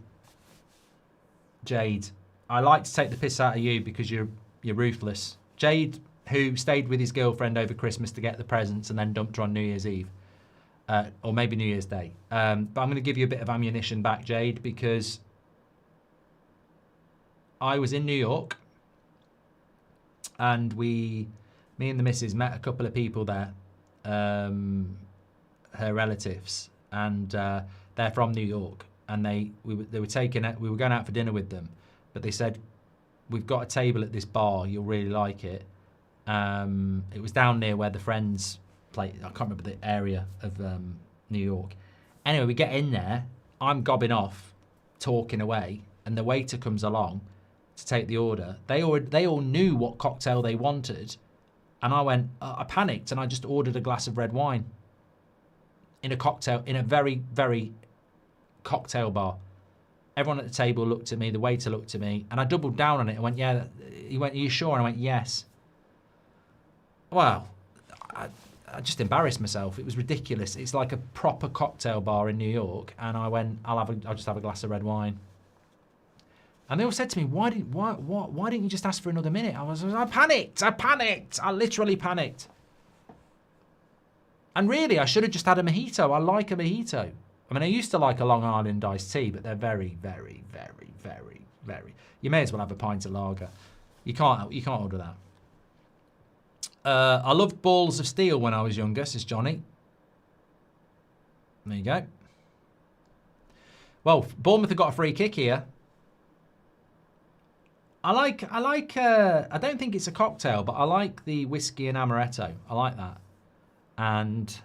Jade. I like to take the piss out of you because you're ruthless. Jade, who stayed with his girlfriend over Christmas to get the presents and then dumped her on New Year's Eve. Or maybe New Year's Day. But I'm going to give you a bit of ammunition back, Jade, because I was in New York and me Me and the missus met a couple of people there, her relatives, and they're from New York, and they were taking it. We were going out for dinner with them, but they said, "We've got a table at this bar. You'll really like it." It was down near where the Friends play. I can't remember the area of New York. Anyway, we get in there. I'm gobbing off, talking away, and the waiter comes along to take the order. They all knew what cocktail they wanted, and I panicked, and I just ordered a glass of red wine in a very, very cocktail bar. Everyone at the table looked at me, the waiter looked at me, and I doubled down on it and went, yeah. He went, are you sure? And I went, yes. Well, I just embarrassed myself. It was ridiculous. It's like a proper cocktail bar in New York, and I went, I'll just have a glass of red wine. And they all said to me, why didn't you just ask for another minute? I panicked. I literally panicked. And really, I should have just had a mojito. I like a mojito. I mean, I used to like a Long Island iced tea, but they're very, very, very, very, very. You may as well have a pint of lager. You can't order that. I loved Balls of Steel when I was younger, says Johnny. There you go. Well, Bournemouth have got a free kick here. I don't think it's a cocktail, but I like the whiskey and amaretto. I like that. And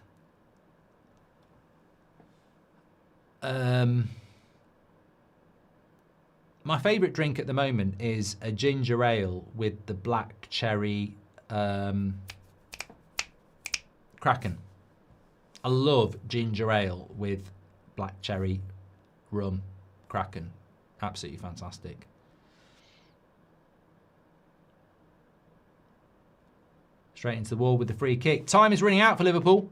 my favourite drink at the moment is a ginger ale with the black cherry Kraken. I love ginger ale with black cherry rum Kraken. Absolutely fantastic. Straight into the wall with the free kick. Time is running out for Liverpool.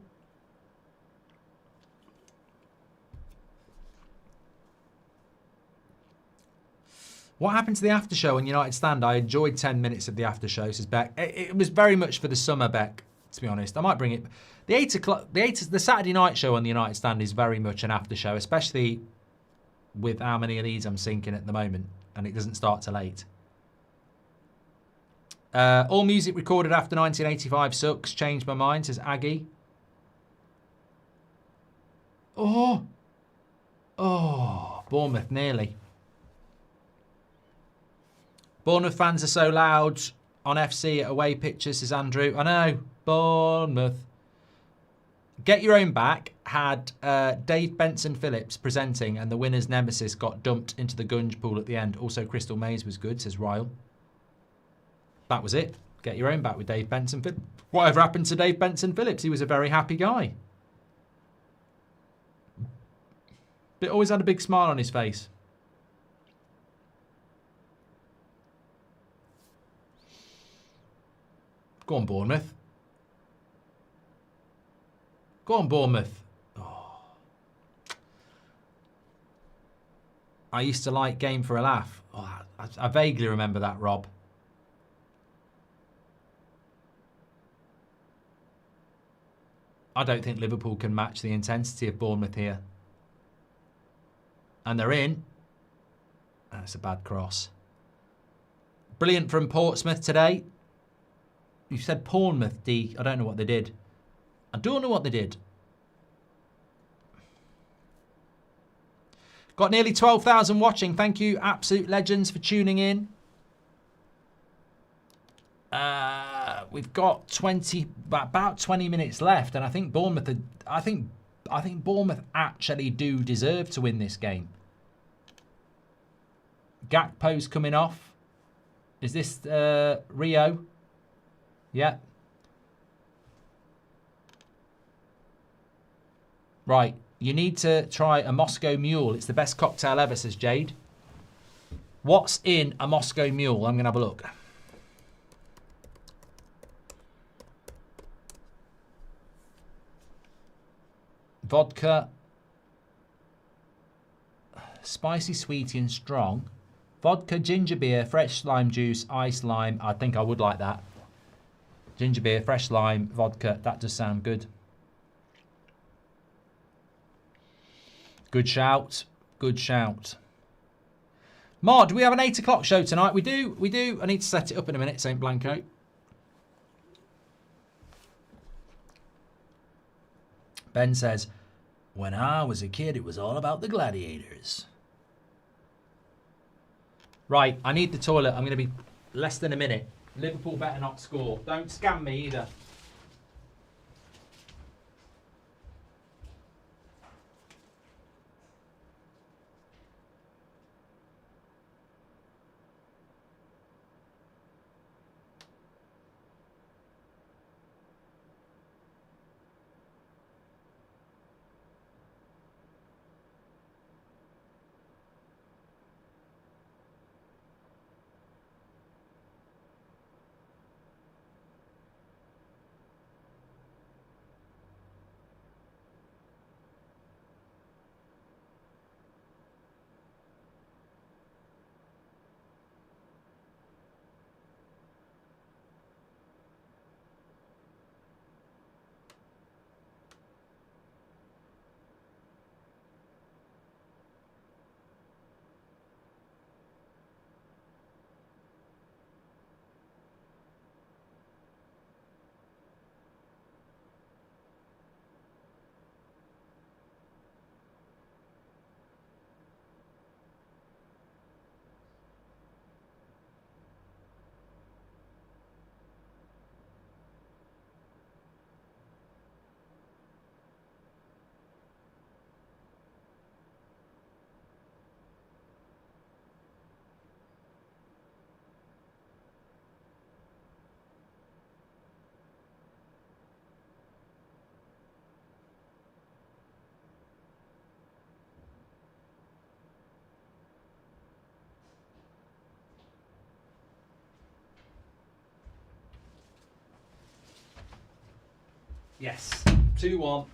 What happened to the after show on United Stand? I enjoyed 10 minutes of the after show, says Beck. It was very much for the summer, Beck, to be honest. I might bring it. The Saturday night show on the United Stand is very much an after show, especially with how many of these I'm sinking at the moment, and it doesn't start till 8. All music recorded after 1985 sucks. Changed my mind, says Aggie. Oh, Bournemouth, nearly. Bournemouth fans are so loud on FC at away pitches, says Andrew. I know, Bournemouth. Get Your Own Back had Dave Benson Phillips presenting, and the winner's nemesis got dumped into the gunge pool at the end. Also, Crystal Maze was good, says Ryle. That was it. Get Your Own Back with Dave Benson Phillips. Whatever happened to Dave Benson Phillips? He was a very happy guy. But always had a big smile on his face. Go on, Bournemouth. Go on, Bournemouth. Oh. I used to like Game for a Laugh. Oh, I vaguely remember that, Rob. I don't think Liverpool can match the intensity of Bournemouth here. And they're in. That's a bad cross. Brilliant from Portsmouth today. You said Bournemouth, D. I don't know what they did. I don't know what they did. Got nearly 12,000 watching. Thank you, absolute legends, for tuning in. We've got about 20 minutes left, and I think Bournemouth. I think Bournemouth actually do deserve to win this game. Gakpo's coming off. Is this Rio? Yeah. Right. You need to try a Moscow Mule. It's the best cocktail ever, says Jade. What's in a Moscow Mule? I'm going to have a look. Vodka. Spicy, sweety and strong. Vodka, ginger beer, fresh lime juice, ice lime. I think I would like that. Ginger beer, fresh lime, vodka. That does sound good. Good shout. Good shout. Mark, do we have an 8 o'clock show tonight? We do. I need to set it up in a minute, St. Blanco. Ben says, when I was a kid, it was all about the gladiators. Right, I need the toilet. I'm going to be less than a minute. Liverpool better not score. Don't scam me either. Yes, 2-1.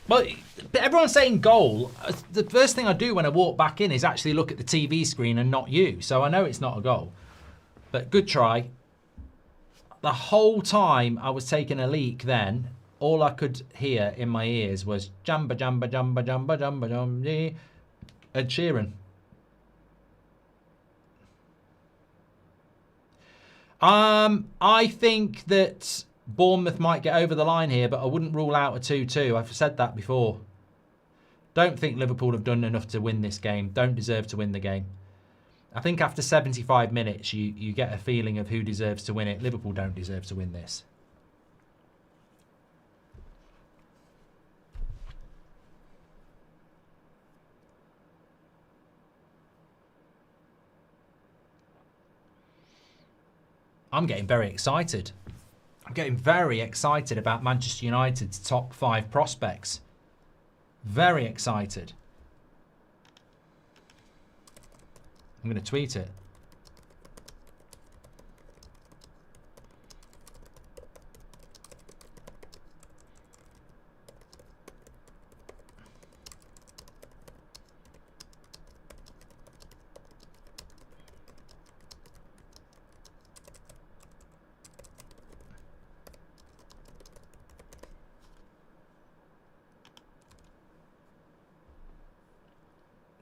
But everyone's saying goal. The first thing I do when I walk back in is actually look at the TV screen and not you. So I know it's not a goal. But good try. The whole time I was taking a leak then, all I could hear in my ears was jamba, jamba, jamba, jamba, jamba, jamba, Ed Sheeran. I think that Bournemouth might get over the line here, but I wouldn't rule out a 2-2. I've said that before. Don't think Liverpool have done enough to win this game. Don't deserve to win the game. I think after 75 minutes, you get a feeling of who deserves to win it. Liverpool don't deserve to win this. I'm getting very excited. I'm getting very excited about Manchester United's top 5 prospects. Very excited. I'm going to tweet it.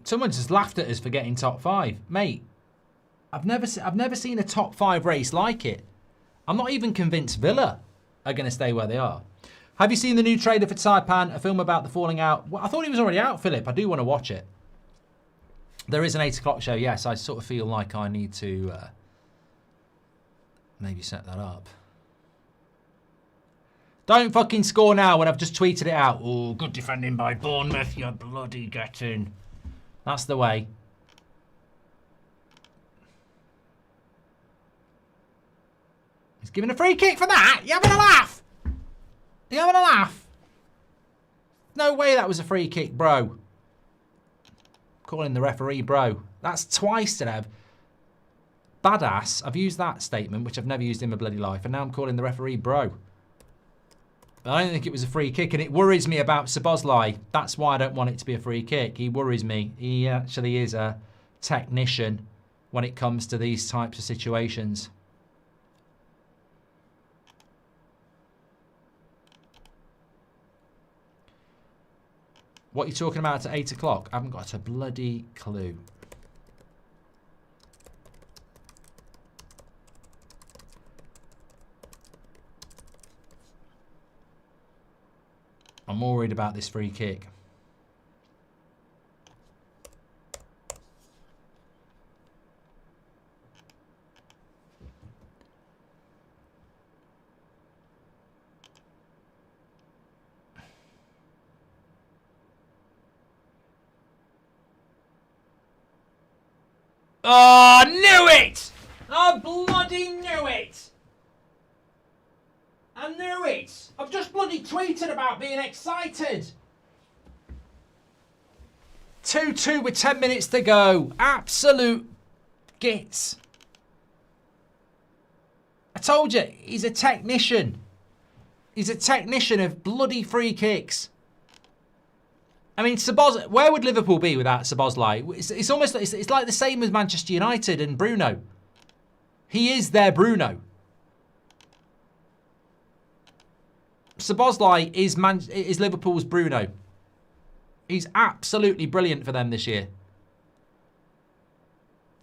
Someone just laughed at us for getting top 5. Mate, I've never seen a top 5 race like it. I'm not even convinced Villa are going to stay where they are. Have you seen the new trailer for Taipan, a film about the falling out? Well, I thought he was already out, Philip. I do want to watch it. There is an 8 o'clock show, yes. I sort of feel like I need to maybe set that up. Don't fucking score now when I've just tweeted it out. Oh, good defending by Bournemouth, you bloody get in. That's the way. He's giving a free kick for that. You having a laugh? You having a laugh? No way that was a free kick, bro. Calling the referee, bro. That's twice today. Badass. I've used that statement, which I've never used in my bloody life, and now I'm calling the referee, bro. I don't think it was a free kick, and it worries me about Szoboszlai. That's why I don't want it to be a free kick. He worries me. He actually is a technician when it comes to these types of situations. What are you talking about at 8 o'clock? I haven't got a bloody clue. I'm worried about this free kick. Oh, I knew it! I bloody knew it! I knew it! I've just bloody tweeted about being excited. 2-2 with 10 minutes to go. Absolute gits. I told you, he's a technician. He's a technician of bloody free kicks. I mean, where would Liverpool be without Szoboszlai? It's almost it's like the same as Manchester United and Bruno. He is their Bruno. Szoboszlai is Liverpool's Bruno. He's absolutely brilliant for them this year.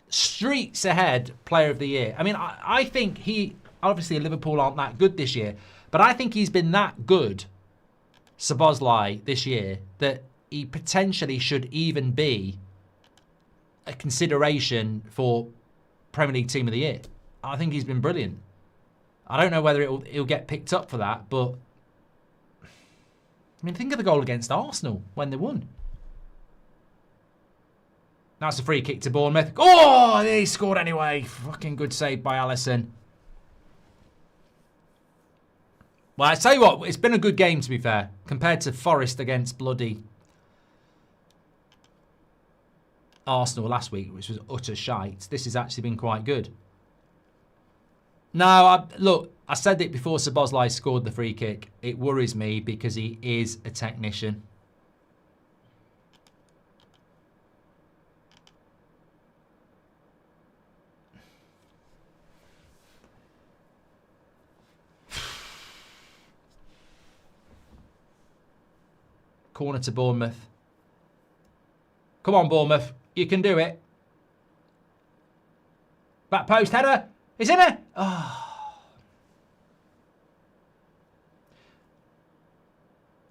Streets ahead, Player of the Year. I mean, I think obviously Liverpool aren't that good this year, but I think he's been that good, Szoboszlai, this year, that he potentially should even be a consideration for Premier League Team of the Year. I think he's been brilliant. I don't know whether he'll get picked up for that, but I mean, think of the goal against Arsenal when they won. That's a free kick to Bournemouth. Oh, he scored anyway. Fucking good save by Alisson. Well, I tell you what, it's been a good game, to be fair, compared to Forest against bloody Arsenal last week, which was utter shite. This has actually been quite good. No, look, I said it before Szoboszlai scored the free kick. It worries me because he is a technician. Corner to Bournemouth. Come on, Bournemouth. You can do it. Back post header. It's in it. Oh.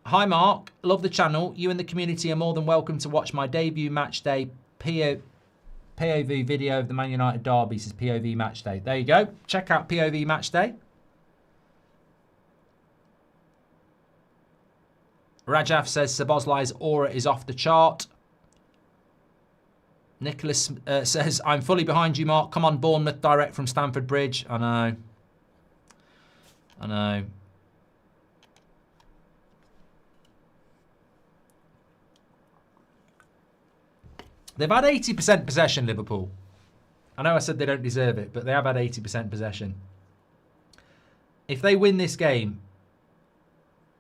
Hi, Mark. Love the channel. You and the community are more than welcome to watch my debut match day POV video of the Man United derby. Says POV match day. There you go. Check out POV match day. Rajaf says Szoboszlai's aura is off the chart. Nicholas says, I'm fully behind you, Mark. Come on, Bournemouth, direct from Stamford Bridge. I know. I know. They've had 80% possession, Liverpool. I know I said they don't deserve it, but they have had 80% possession. If they win this game,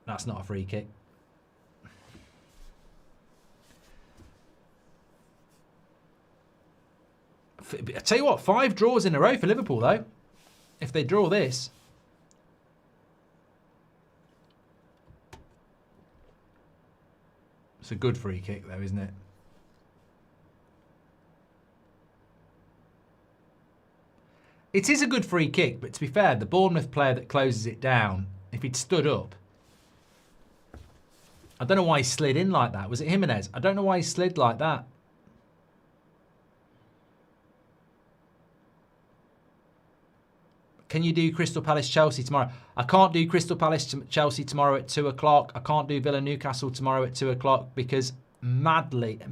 that's not a free kick. I tell you what, 5 draws in a row for Liverpool, though. If they draw this. It's a good free kick, though, isn't it? It is a good free kick, but to be fair, the Bournemouth player that closes it down, if he'd stood up, I don't know why he slid in like that. Was it Jimenez? I don't know why he slid like that. Can you do Crystal Palace Chelsea tomorrow? I can't do Crystal Palace Chelsea tomorrow at 2 o'clock. I can't do Villa Newcastle tomorrow at 2 o'clock because amazingly,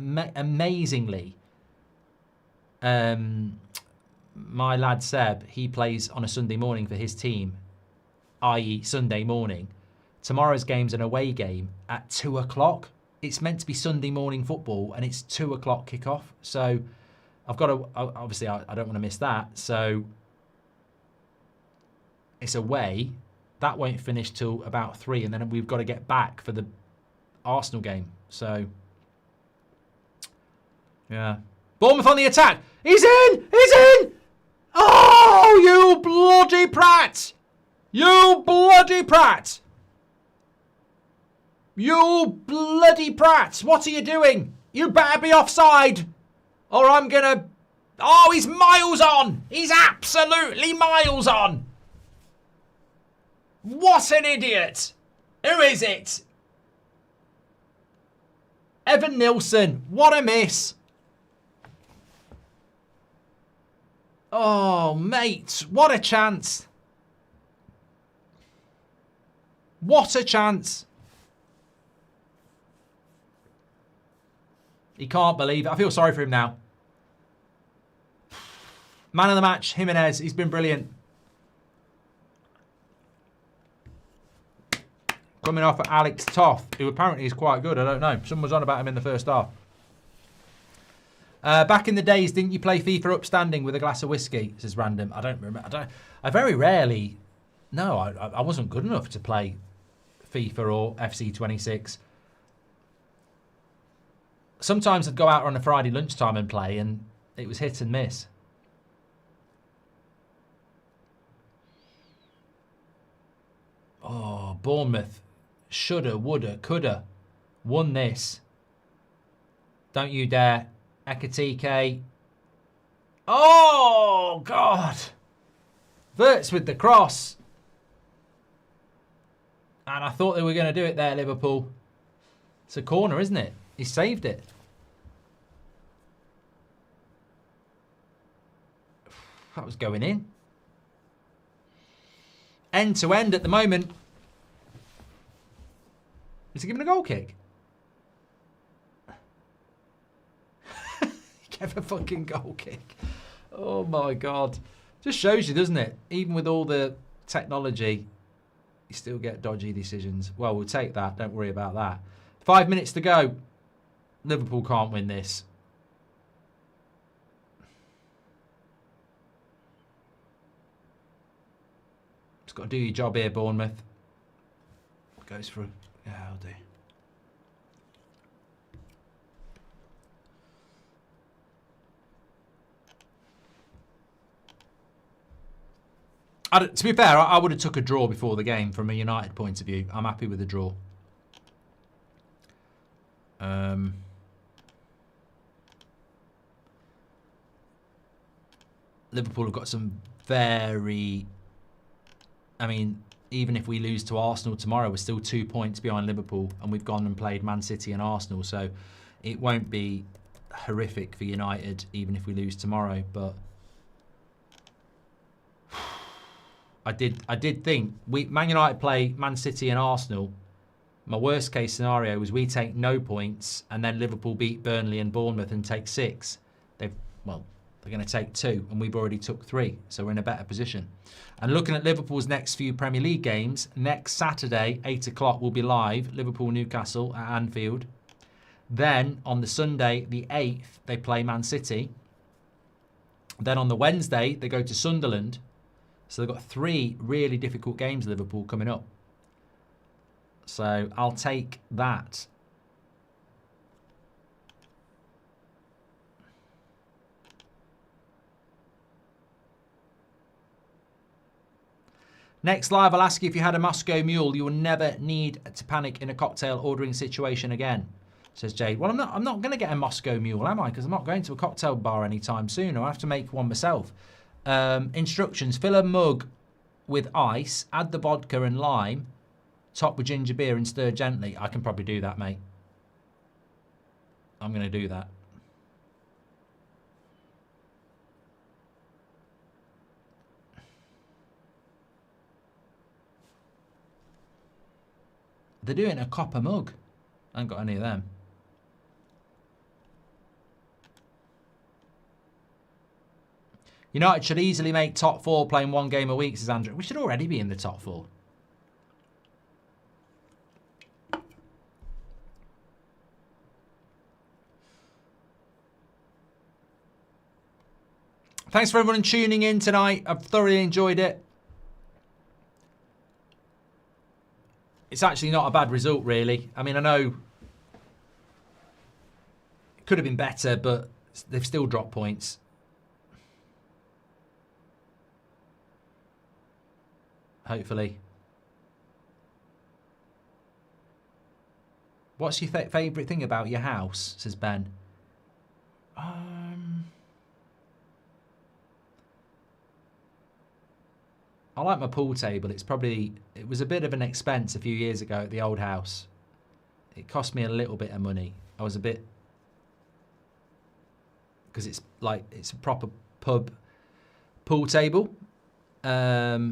my lad Seb, he plays on a Sunday morning for his team, i.e. Sunday morning. Tomorrow's game's an away game at 2 o'clock. It's meant to be Sunday morning football and it's 2 o'clock kickoff. So I've got to, obviously I don't want to miss that. So it's away. That won't finish till about 3, and then we've got to get back for the Arsenal game. So, yeah. Bournemouth on the attack. He's in! He's in! Oh, you bloody prat! You bloody prat! You bloody prat! What are you doing? You better be offside, or I'm gonna... Oh, he's miles on! He's absolutely miles on! What an idiot! Who is it? Evan Nilsson. What a miss. Oh, mate. What a chance. What a chance. He can't believe it. I feel sorry for him now. Man of the match, Jimenez. He's been brilliant. Coming off at Alex Toth, who apparently is quite good. I don't know. Someone was on about him in the first half. Back in the days, didn't you play FIFA Upstanding with a glass of whiskey? Says Random. I don't remember. I very rarely... No, I wasn't good enough to play FIFA or FC 26. Sometimes I'd go out on a Friday lunchtime and play, and it was hit and miss. Oh, Bournemouth. Shoulda, woulda, coulda. Won this. Don't you dare. Ekatike. Oh, God. Verts with the cross. And I thought they were going to do it there, Liverpool. It's a corner, isn't it? He saved it. That was going in. End to end at the moment. Is he giving a goal kick? He gave a fucking goal kick. Oh my God. Just shows you, doesn't it? Even with all the technology, you still get dodgy decisions. Well, we'll take that. Don't worry about that. 5 minutes to go. Liverpool can't win this. Just got to do your job here, Bournemouth. Goes for... Yeah, I'll do. To be fair, I would have took a draw before the game from a United point of view. I'm happy with the draw. Liverpool have got some very... I mean, even if we lose to Arsenal tomorrow, we're still 2 points behind Liverpool, and we've gone and played Man City and Arsenal, so it won't be horrific for United, even if we lose tomorrow. But I did think Man United play Man City and Arsenal. My worst case scenario was we take no points, and then Liverpool beat Burnley and Bournemouth and take 6. They're going to take 2, and we've already took 3, so we're in a better position. And looking at Liverpool's next few Premier League games, next Saturday, 8 o'clock, will be live, Liverpool-Newcastle at Anfield. Then, on the Sunday, the 8th, they play Man City. Then on the Wednesday, they go to Sunderland. So they've got 3 really difficult games, Liverpool, coming up. So I'll take that. Next live, I'll ask you if you had a Moscow Mule, you will never need to panic in a cocktail ordering situation again, says Jade. Well, I'm not going to get a Moscow Mule, am I? Because I'm not going to a cocktail bar anytime soon. I'll have to make one myself. Instructions: fill a mug with ice, add the vodka and lime, top with ginger beer and stir gently. I can probably do that, mate. I'm going to do that. They're doing a copper mug. I ain't got any of them. United should easily make top 4 playing 1 game a week, says Andrew. We should already be in the top 4. Thanks for everyone tuning in tonight. I've thoroughly enjoyed it. It's actually not a bad result, really. I mean, I know it could have been better, but they've still dropped points. Hopefully. What's your favourite thing about your house, says Ben? I like my pool table. It was a bit of an expense a few years ago at the old house. It cost me a little bit of money. I was a bit, because it's a proper pub pool table. But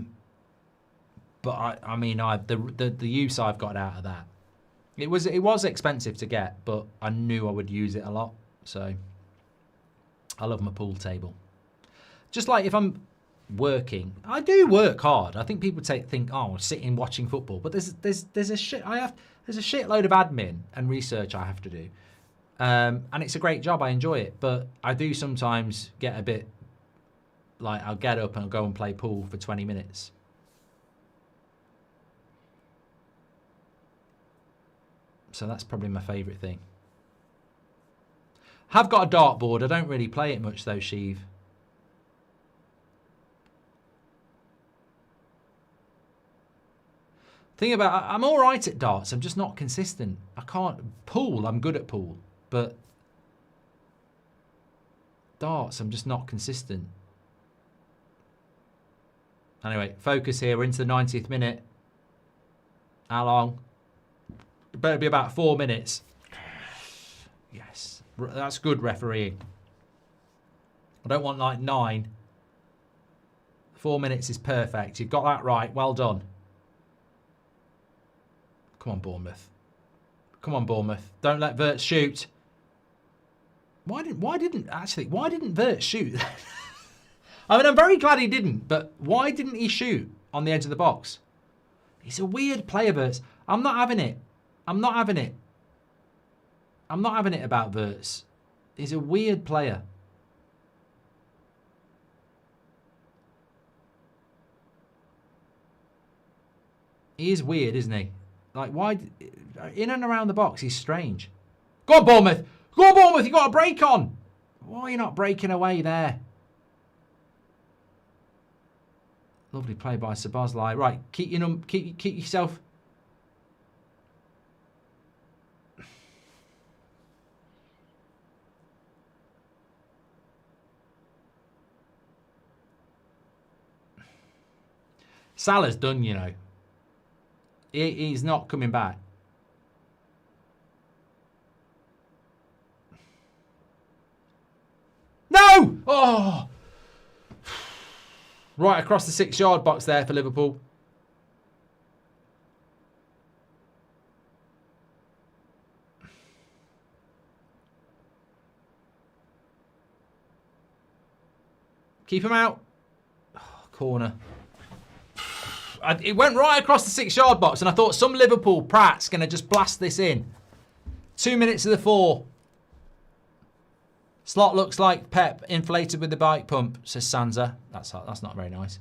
I mean, the use I've got out of that, it was expensive to get, but I knew I would use it a lot. So I love my pool table. Just like if I'm working, I do work hard. I think people think, oh, sitting watching football, but there's a shitload of admin and research I have to do, and it's a great job. I enjoy it, but I do sometimes get a bit like I'll get up and I'll go and play pool for 20 minutes. So that's probably my favourite thing. Have got a dartboard. I don't really play it much though, Sheev. Thing about, I'm all right at darts. I'm just not consistent. I can't pool. I'm good at pool, but darts, I'm just not consistent. Anyway, focus here. We're into the 90th minute. How long? It better be about 4 minutes. Yes, that's good refereeing. I don't want like 9. 4 minutes is perfect. You've got that right. Well done. Come on, Bournemouth. Come on, Bournemouth. Don't let Wirtz shoot. Why didn't Wirtz shoot? I mean, I'm very glad he didn't, but why didn't he shoot on the edge of the box? He's a weird player, Wirtz. I'm not having it. I'm not having it. I'm not having it about Wirtz. He's a weird player. He is weird, isn't he? Like, why? In and around the box, he's strange. Go on, Bournemouth. Go on, Bournemouth. You got a break on. Why are you not breaking away there? Lovely play by Sabazlai. Right, keep yourself. Salah's done, you know. He's not coming back. No! Oh! Right across the 6-yard box there for Liverpool. Keep him out. Oh, corner. It went right across the 6-yard box, and I thought some Liverpool prat's going to just blast this in. 2 minutes of the 4. Slot looks like Pep inflated with the bike pump, says Sansa. That's not very nice.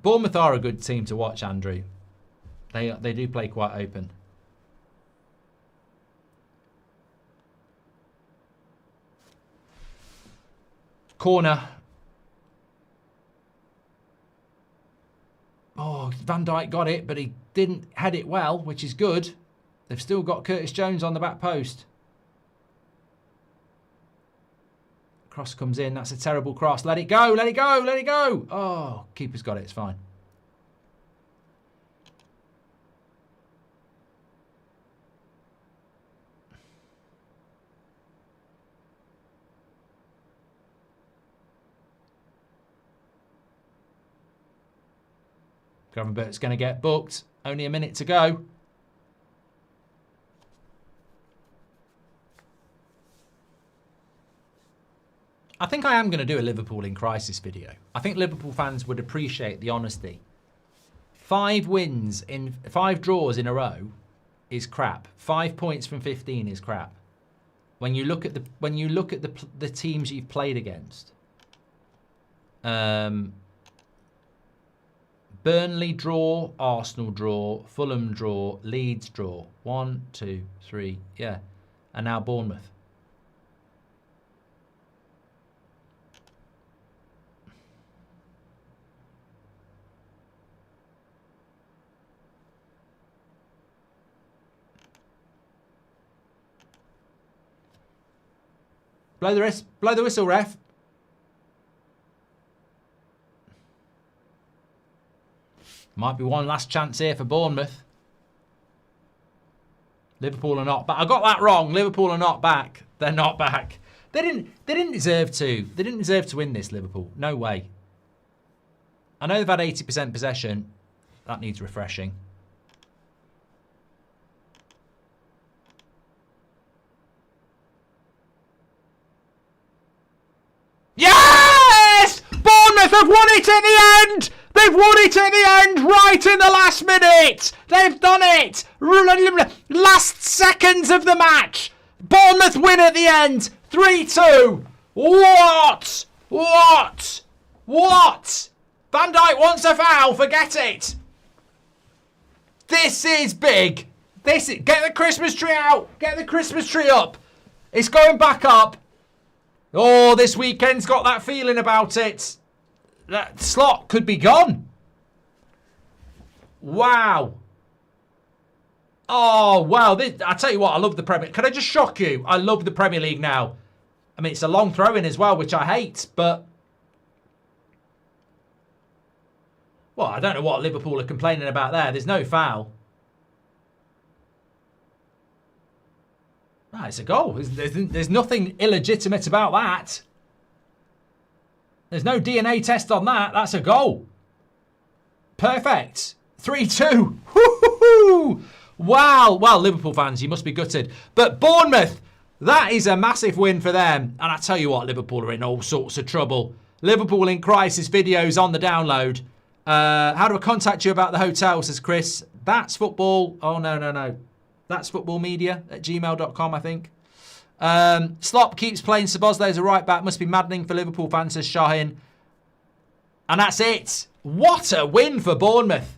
Bournemouth are a good team to watch, Andrew. They do play quite open. Corner. Oh, Van Dijk got it, but he didn't head it well, which is good. They've still got Curtis Jones on the back post. Cross comes in. That's a terrible cross. Let it go, let it go, let it go. Oh, keeper's got it. It's fine. Gravenberch's going to get booked. Only a minute to go. I think I am going to do a Liverpool in crisis video. I think Liverpool fans would appreciate the honesty. 5 draws in a row is crap. 5 points from 15 is crap. When you look at the teams you've played against. Burnley draw, Arsenal draw, Fulham draw, Leeds draw. 1, 2, 3, yeah. And now Bournemouth. Blow the whistle, ref. Might be one last chance here for Bournemouth. Liverpool are not back. I got that wrong. Liverpool are not back. They're not back. They didn't deserve to. They didn't deserve to win this, Liverpool. No way. I know they've had 80% possession. That needs refreshing. Yes! Bournemouth have won it in the end! They've won it in the end, right in the last minute! They've done it! Last seconds of the match! Bournemouth win at the end! 3-2! What? What? What? Van Dijk wants a foul, forget it! This is big! Get the Christmas tree out! Get the Christmas tree up! It's going back up! Oh, this weekend's got that feeling about it. That slot could be gone. Wow. Oh, wow. I tell you what, I love the Premier League. Can I just shock you? I love the Premier League now. I mean, it's a long throw-in as well, which I hate, but... Well, I don't know what Liverpool are complaining about there. There's no foul. Ah, it's a goal. There's nothing illegitimate about that. There's no DNA test on that. That's a goal. Perfect. 3-2. Woo-hoo-hoo. Wow. Well, Liverpool fans, you must be gutted. But Bournemouth, that is a massive win for them. And I tell you what, Liverpool are in all sorts of trouble. Liverpool in crisis videos on the download. How do I contact you about the hotel, says Chris. That's football. Oh, no. That's footballmedia@gmail.com, I think. Slop keeps playing Szoboszlai as a right back. Must be maddening for Liverpool fans, says Shahin. And that's it. What a win for Bournemouth.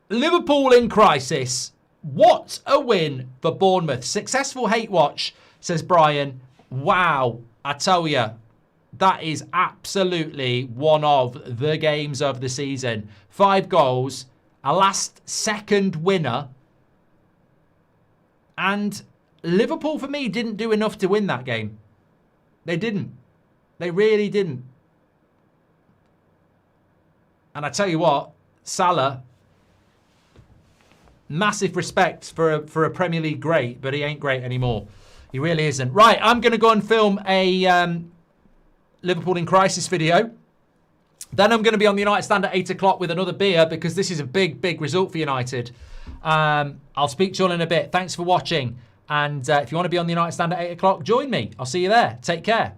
Liverpool in crisis. What a win for Bournemouth. Successful hate watch, says Brian. Wow. I tell you, that is absolutely one of the games of the season. 5 goals. A last-second winner. And Liverpool, for me, didn't do enough to win that game. They didn't. They really didn't. And I tell you what, Salah, massive respect for a Premier League great, but he ain't great anymore. He really isn't. Right, I'm going to go and film a Liverpool in crisis video. Then I'm going to be on the United stand at 8 o'clock with another beer because this is a big, big result for United. I'll speak to you all in a bit. Thanks for watching. And if you want to be on the United stand at 8 o'clock, join me. I'll see you there. Take care.